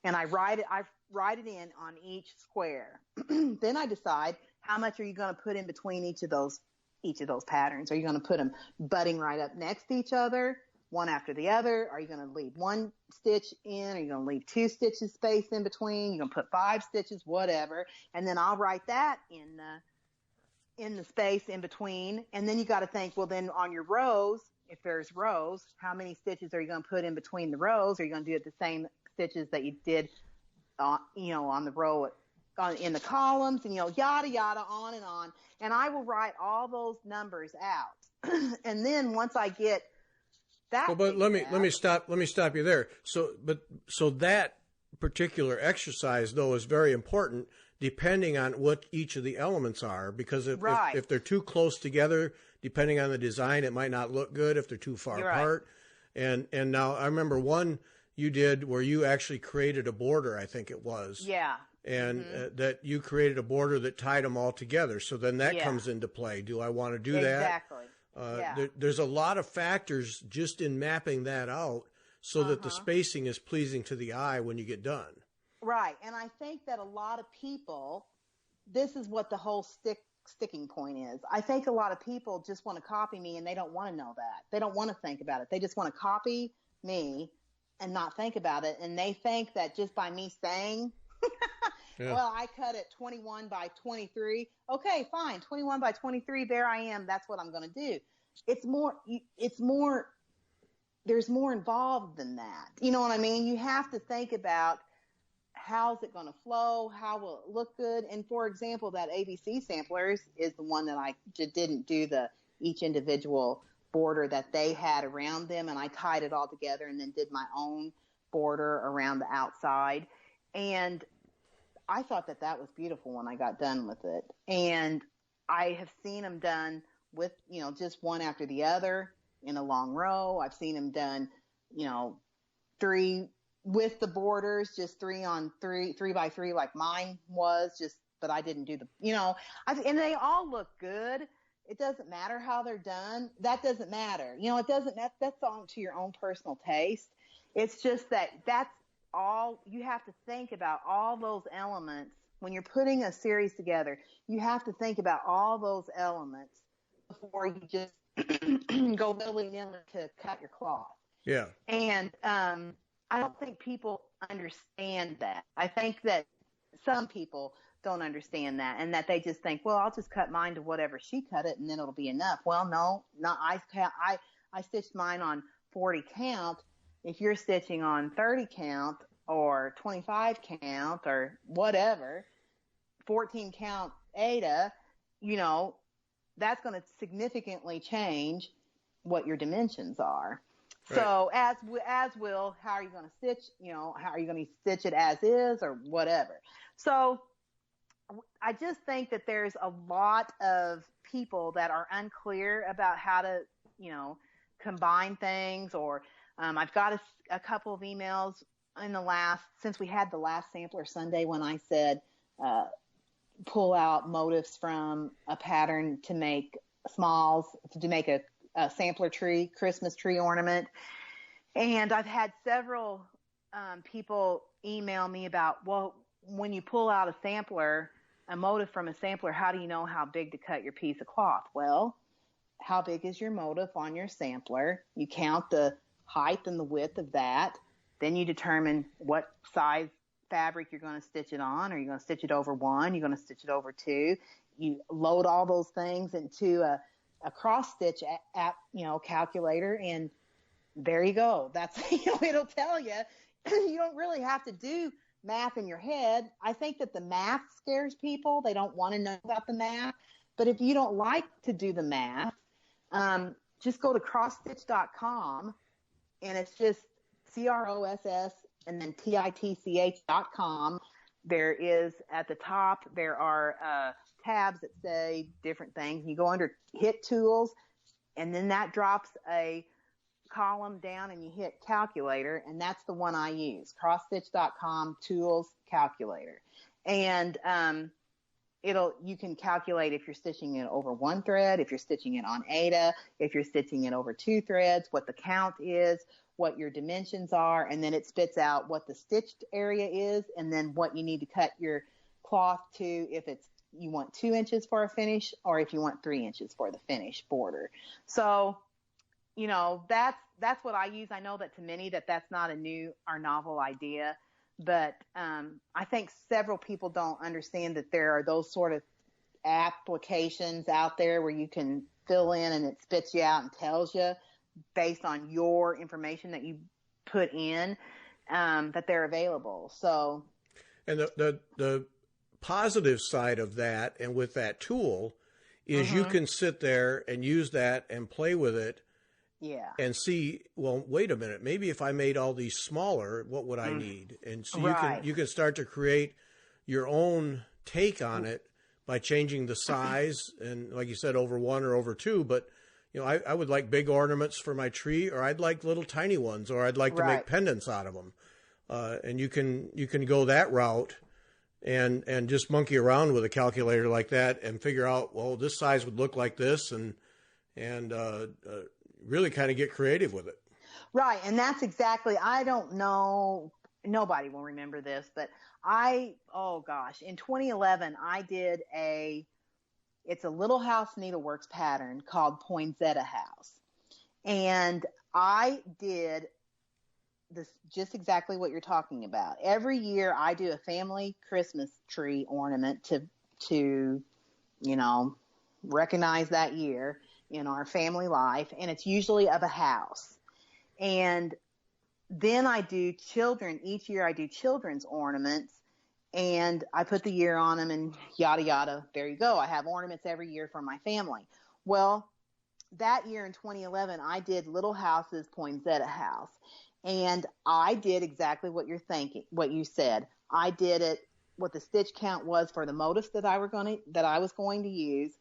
And I write it in on each square. Then I decide how much are you going to put in between each of those patterns. Are you going to put them butting right up next to each other, one after the other? Are you going to leave one stitch in? Are you going to leave 2 stitches space in between? You're going to put 5 stitches, whatever. And then I'll write that in the space in between. And then you got to think, well, then on your rows, if there's rows, how many stitches are you going to put in between the rows? Are you going to do it the same stitches that you did, on the row, in the columns, and, yada, yada, on and on. And I will write all those numbers out. And then once I get that, well, but let me stop you there. So that particular exercise, though, is very important, depending on what each of the elements are, because if they're too close together, depending on the design, it might not look good if they're too far apart. Right. And now I remember one you did where you actually created a border, I think it was. Yeah. And that you created a border that tied them all together. So then that comes into play. Do I want to do that? Exactly. There's a lot of factors just in mapping that out so that the spacing is pleasing to the eye when you get done. Right. And I think that a lot of people, this is what the whole sticking point is. I think a lot of people just want to copy me, and they don't want to know that. They don't want to think about it. They just want to copy me and not think about it. And they think that just by me saying, well, I cut it 21 by 23. Okay, fine. 21 by 23. There I am. That's what I'm going to do. It's more, there's more involved than that. You know what I mean? You have to think about, how's it going to flow? How will it look good? And for example, that ABC samplers is the one that I didn't do each individual border that they had around them. And I tied it all together and then did my own border around the outside. And I thought that was beautiful when I got done with it. And I have seen them done with, just one after the other in a long row. I've seen them done, 3 with the borders, just 3 on 3 by 3 like mine was, but I didn't do and they all look good. It doesn't matter how they're done. That doesn't matter. That's all to your own personal taste. It's just that's all you have to think about, all those elements when you're putting a series together. You have to think about all those elements before you just go willy-nilly to cut your cloth. Yeah. And I don't think people understand that. I think that some people don't understand that, and that they just think, well, I'll just cut mine to whatever she cut it and then it'll be enough. Well, no, I stitched mine on 40 count, if you're stitching on 30 count or 25 count or whatever, 14 count Aida, that's going to significantly change what your dimensions are. Right. So as will, how are you going to stitch, how are you going to stitch it as is or whatever. So I just think that there's a lot of people that are unclear about how to, combine things, or I've got a couple of emails since we had the last Sampler Sunday when I said, pull out motifs from a pattern to make smalls, to make a sampler tree, Christmas tree ornament. And I've had several people email me about, well, when you pull out a motif from a sampler, how do you know how big to cut your piece of cloth? Well, how big is your motif on your sampler? You count the height and the width of that. Then you determine what size fabric you're going to stitch it on. Are you going to stitch it over 1? You're going to stitch it over 2. You load all those things into a cross stitch app, calculator, and there you go. That's, it'll tell you. You don't really have to do math in your head. I think that the math scares people. They don't want to know about the math. But if you don't like to do the math, just go to crossstitch.com, and it's just CROSS and then TITCH.com. There is at the top, there are tabs that say different things. You go under hit tools, and then that drops a column down, and you hit calculator, and that's the one I use, crossstitch.com tools calculator. And you can calculate if you're stitching it over 1 thread, if you're stitching it on Aida, if you're stitching it over 2 threads, what the count is, what your dimensions are, and then it spits out what the stitched area is, and then what you need to cut your cloth to, if you want 2 inches for a finish, or if you want 3 inches for the finish border. So, that's what I use. I know that to many that's not a new or novel idea, but I think several people don't understand that there are those sort of applications out there where you can fill in and it spits you out and tells you based on your information that you put in, that they're available. So, and the positive side of that, and with that tool, is you can sit there and use that and play with it. Yeah. And see, well, wait a minute, maybe if I made all these smaller, what would I need? And so you can start to create your own take on it by changing the size, and like you said, over 1 or over 2. But I would like big ornaments for my tree, or I'd like little tiny ones, or I'd like to make pendants out of them. And you can go that route and just monkey around with a calculator like that and figure out, well, this size would look like this, and really kind of get creative with it. Right. And that's exactly, I don't know, nobody will remember this, but in 2011, I did it's a Little House Needleworks pattern called Poinsettia House. And I did this, just exactly what you're talking about. Every year I do a family Christmas tree ornament to recognize that year in our family life, and it's usually of a house. And then each year I do children's ornaments, and I put the year on them and yada, yada. There you go. I have ornaments every year for my family. Well, that year in 2011, I did Little House's Poinsettia House, and I did exactly what you said. I did it, what the stitch count was for the motifs that I was going to use,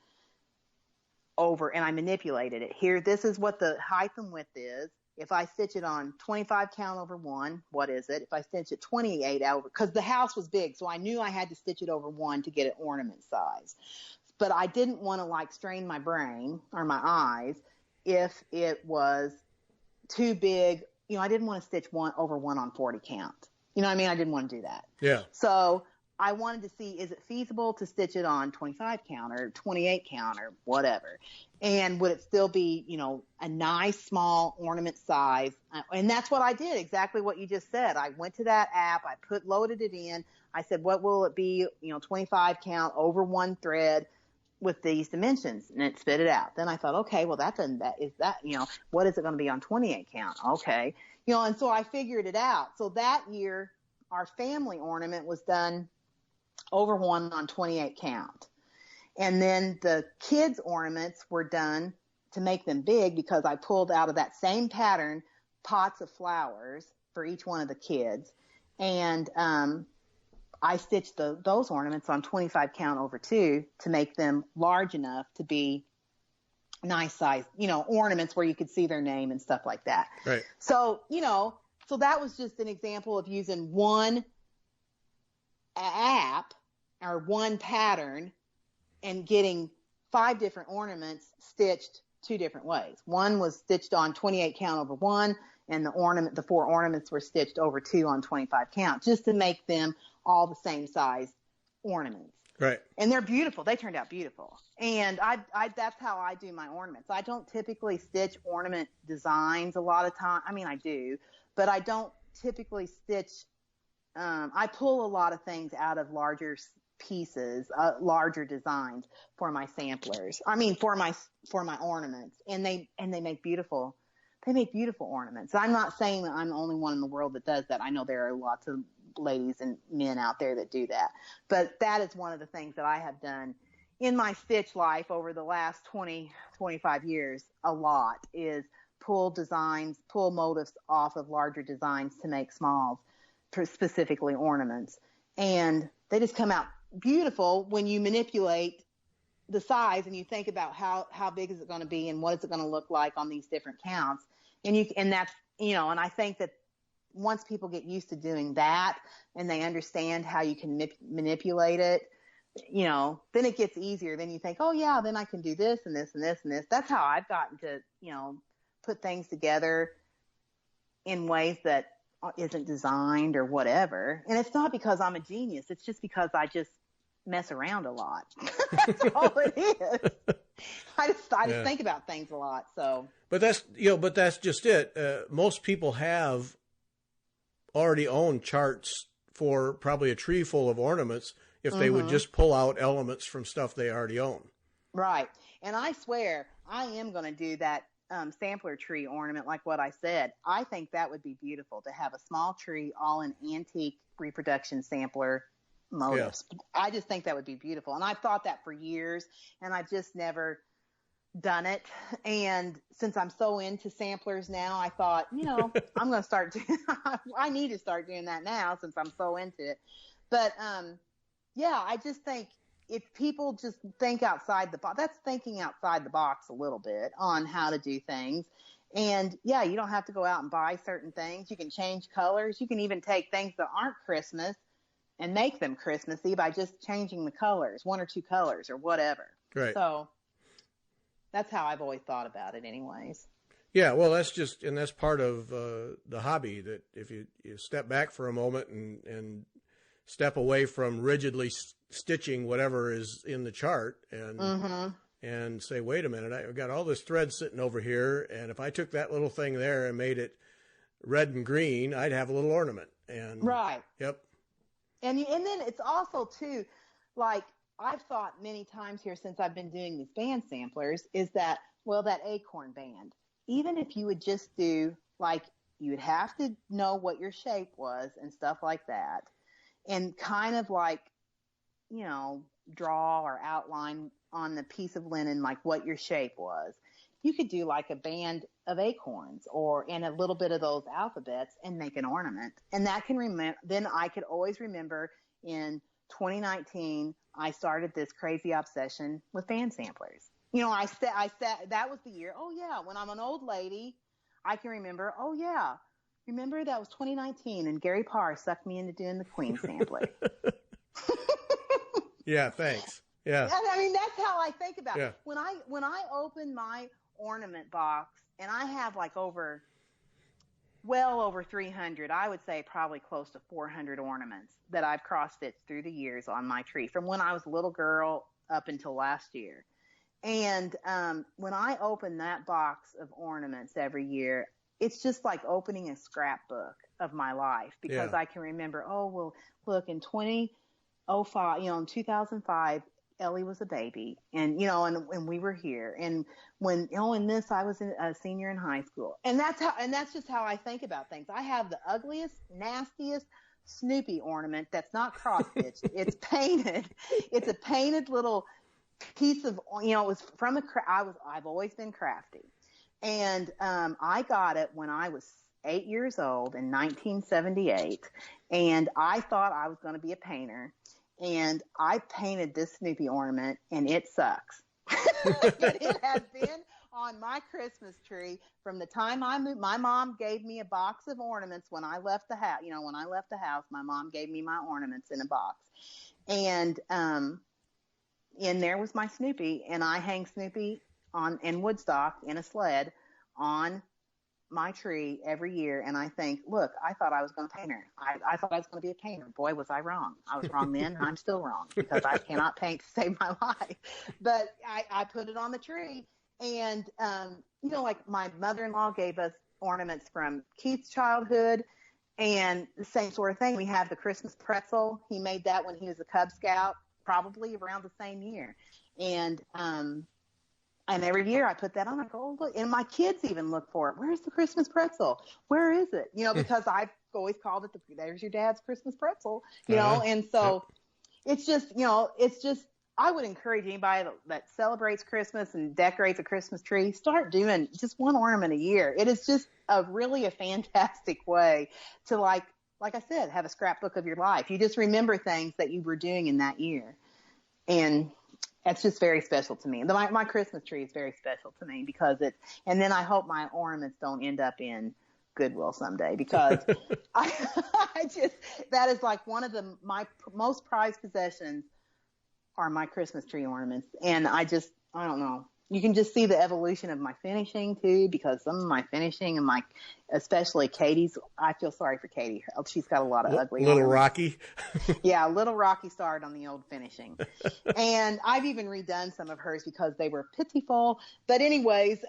and I manipulated it. Here, this is what the height and width is. If I stitch it on 25 count over 1, what is it? If I stitch it 28 over, because the house was big, so I knew I had to stitch it over 1 to get an ornament size. But I didn't want to strain my brain or my eyes if it was too big. I didn't want to stitch 1 over 1 on 40 count. I didn't want to do that. Yeah. So I wanted to see, is it feasible to stitch it on 25 count or 28 count or whatever? And would it still be, a nice small ornament size? And that's what I did, exactly what you just said. I went to that app, I loaded it in. I said, what will it be, 25 count over 1 thread, with these dimensions, and it spit it out. Then I thought, okay, well, what is it going to be on 28 count? Okay. And so I figured it out. So that year, our family ornament was done over 1 on 28 count. And then the kids' ornaments were done to make them big, because I pulled out of that same pattern pots of flowers for each one of the kids. And I stitched those ornaments on 25 count over 2 to make them large enough to be nice size, ornaments where you could see their name and stuff like that. Right. So, so that was just an example of using one app or one pattern and getting 5 different ornaments stitched 2 different ways. One was stitched on 28 count over 1, and the 4 ornaments were stitched over 2 on 25 count, just to make them all the same size ornaments. Right. And they're beautiful. They turned out beautiful. And that's how I do my ornaments. I don't typically stitch ornament designs a lot of time. I mean, I do, but I don't typically stitch. I pull a lot of things out of larger pieces, larger designs for my samplers. I mean, for my ornaments, and they make beautiful. They make beautiful ornaments. I'm not saying that I'm the only one in the world that does that. I know there are lots of ladies and men out there that do that. But that is one of the things that I have done in my stitch life over the last 20, 25 years a lot, is pull motifs off of larger designs to make smalls, specifically ornaments. And they just come out beautiful when you manipulate the size and you think about how big is it going to be and what is it going to look like on these different counts. And that's, and I think that once people get used to doing that and they understand how you can manipulate it, then it gets easier. Then you think, oh yeah, then I can do this and this and this and this. That's how I've gotten to, put things together in ways that isn't designed or whatever. And it's not because I'm a genius. It's just because I just mess around a lot. That's all it is. I just think about things a lot. So, but that's just it. Most people have already own charts for probably a tree full of ornaments if they would just pull out elements from stuff they already own. Right. And I swear I am going to do that sampler tree ornament like what I said. I think that would be beautiful to have a small tree all in antique reproduction sampler motifs. Yeah. I just think that would be beautiful. And I've thought that for years, and I've just never done it. And since I'm so into samplers now, I thought, I'm going to start I need to start doing that now since I'm so into it. But I just think if people just think outside the box, that's thinking outside the box a little bit on how to do things. And you don't have to go out and buy certain things. You can change colors. You can even take things that aren't Christmas and make them Christmassy by just changing the colors, 1 or 2 colors or whatever. Right. So that's how I've always thought about it anyways. Yeah, well, that's part of the hobby, that if you step back for a moment and step away from rigidly stitching whatever is in the chart and say, wait a minute, I've got all this thread sitting over here, and if I took that little thing there and made it red and green, I'd have a little ornament. And right. Yep. And then it's also too, like I've thought many times here since I've been doing these band samplers, is that, that acorn band, even if you would just do, like, you would have to know what your shape was and stuff like that, and kind of like, draw or outline on the piece of linen, like what your shape was. You could do like a band of acorns and a little bit of those alphabets and make an ornament. And that can then I could always remember in 2019, I started this crazy obsession with band samplers. I said that was the year. Oh yeah. When I'm an old lady, I can remember, remember that was 2019 and Gary Parr sucked me into doing the Queen sampler. Yeah. Thanks. Yeah. I mean, that's how I think about it. When I open my ornament box, and I have like well over 300, I would say probably close to 400 ornaments that I've cross-stitched through the years on my tree from when I was a little girl up until last year. And when I open that box of ornaments every year, it's just like opening a scrapbook of my life, because I can remember, look, in 2005, in 2005, Ellie was a baby, and and we were here, and when in this I was a senior in high school, and that's just how I think about things. I have the ugliest, nastiest Snoopy ornament that's not cross stitched. It's painted. It's a painted little piece of it was from I've always been crafty, and I got it when I was 8 years old in 1978, and I thought I was going to be a painter. And I painted this Snoopy ornament, and it sucks. But it has been on my Christmas tree from the time I moved. My mom gave me a box of ornaments when I left the house. When I left the house, my mom gave me my ornaments in a box. And there was my Snoopy, and I hang Snoopy in Woodstock in a sled on my tree every year, and I think, look, I thought I was going to paint her. I thought I was going to be a painter. Boy, was I wrong. I was wrong then, and I'm still wrong because I cannot paint to save my life. But I put it on the tree, and like my mother-in-law gave us ornaments from Keith's childhood, and the same sort of thing. We have the Christmas pretzel. He made that when he was a Cub Scout, probably around the same year, and every year I put that on. I go, oh, look. And my kids even look for it. Where's the Christmas pretzel? Where is it? Because I've always called it there's your dad's Christmas pretzel, And so it's just, I would encourage anybody that celebrates Christmas and decorates a Christmas tree, start doing just one ornament a year. It is just a fantastic way to, like I said, have a scrapbook of your life. You just remember things that you were doing in that year. And that's just very special to me. My Christmas tree is very special to me because and then I hope my ornaments don't end up in Goodwill someday because that is like one of my most prized possessions are my Christmas tree ornaments. And I don't know. You can just see the evolution of my finishing too, because some of my finishing and especially Katie's, I feel sorry for Katie. She's got a lot of ugly little ornaments. rocky. Yeah, a little rocky started on the old finishing. And I've even redone some of hers because they were pitiful. But anyways,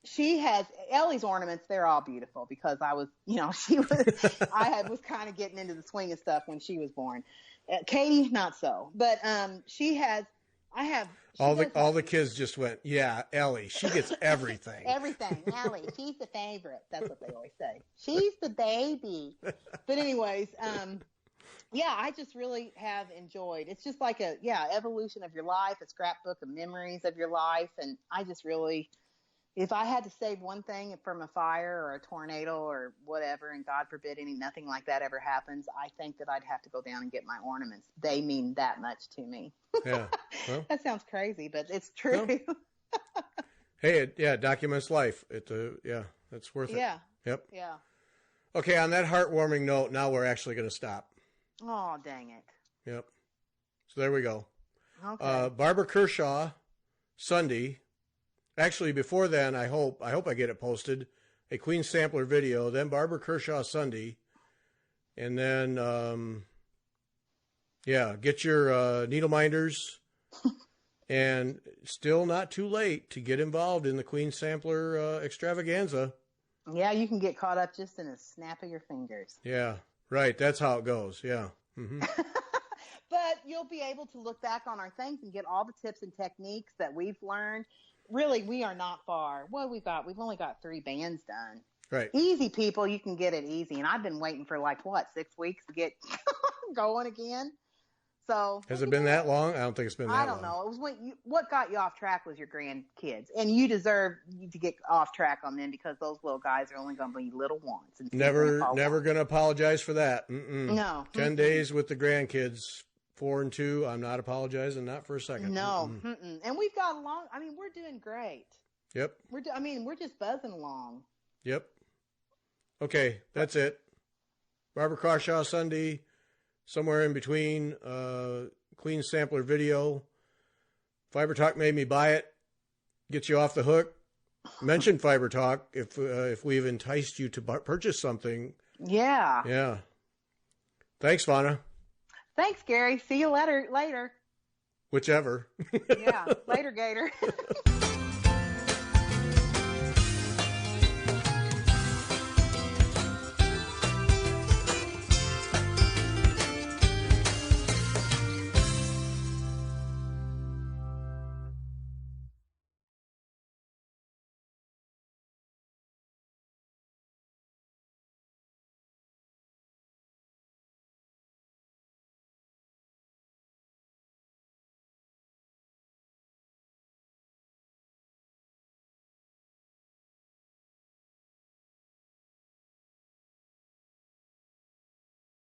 she has Ellie's ornaments. They're all beautiful because I was was kind of getting into the swing of stuff when she was born. Katie, not so. But all the kids just went, yeah, Ellie, she gets everything. Everything. Ellie, she's the favorite. That's what they always say. She's the baby. But anyways, I just really have enjoyed. It's just like evolution of your life, a scrapbook of memories of your life. And I just really, if I had to save one thing from a fire or a tornado or whatever, and God forbid nothing like that ever happens, I think that I'd have to go down and get my ornaments. They mean that much to me. Yeah. Well, that sounds crazy, but it's true. Well, hey, it documents life. That's worth it. Yeah. Yep. Yeah. Okay, on that heartwarming note, now we're actually going to stop. Oh, dang it. Yep. So there we go. Okay. Barbara Kershaw, Sunday. Actually, before then, I hope I get it posted. A Queen Sampler video, then Barbara Kershaw Sunday, and then get your needle minders, and still not too late to get involved in the Queen Sampler extravaganza. Yeah, you can get caught up just in a snap of your fingers. Yeah, right. That's how it goes. Yeah. Mm-hmm. But you'll be able to look back on our things and get all the tips and techniques that we've learned. Really, we are not far. What we've only got 3 bands done. Right. Easy, people. You can get it easy. And I've been waiting for 6 weeks to get going again. So has it been that long? I don't think it's been that long. I don't know. It was what got you off track was your grandkids, and you deserve to get off track on them because those little guys are only going to be little ones. And never going to apologize for that. Mm-mm. No. 10 days with the grandkids. 4 and 2. I'm not apologizing, not for a second. No, and we've got along. I mean, we're doing great. Yep. We're just buzzing along. Yep. Okay, that's it. Barbara Kershaw Sunday, somewhere in between. Queen Sampler video. Fiber Talk made me buy it. Get you off the hook. Mention Fiber Talk if we've enticed you to purchase something. Yeah. Yeah. Thanks, Fauna. Thanks, Gary. See you later. Whichever. Yeah. Later, Gator.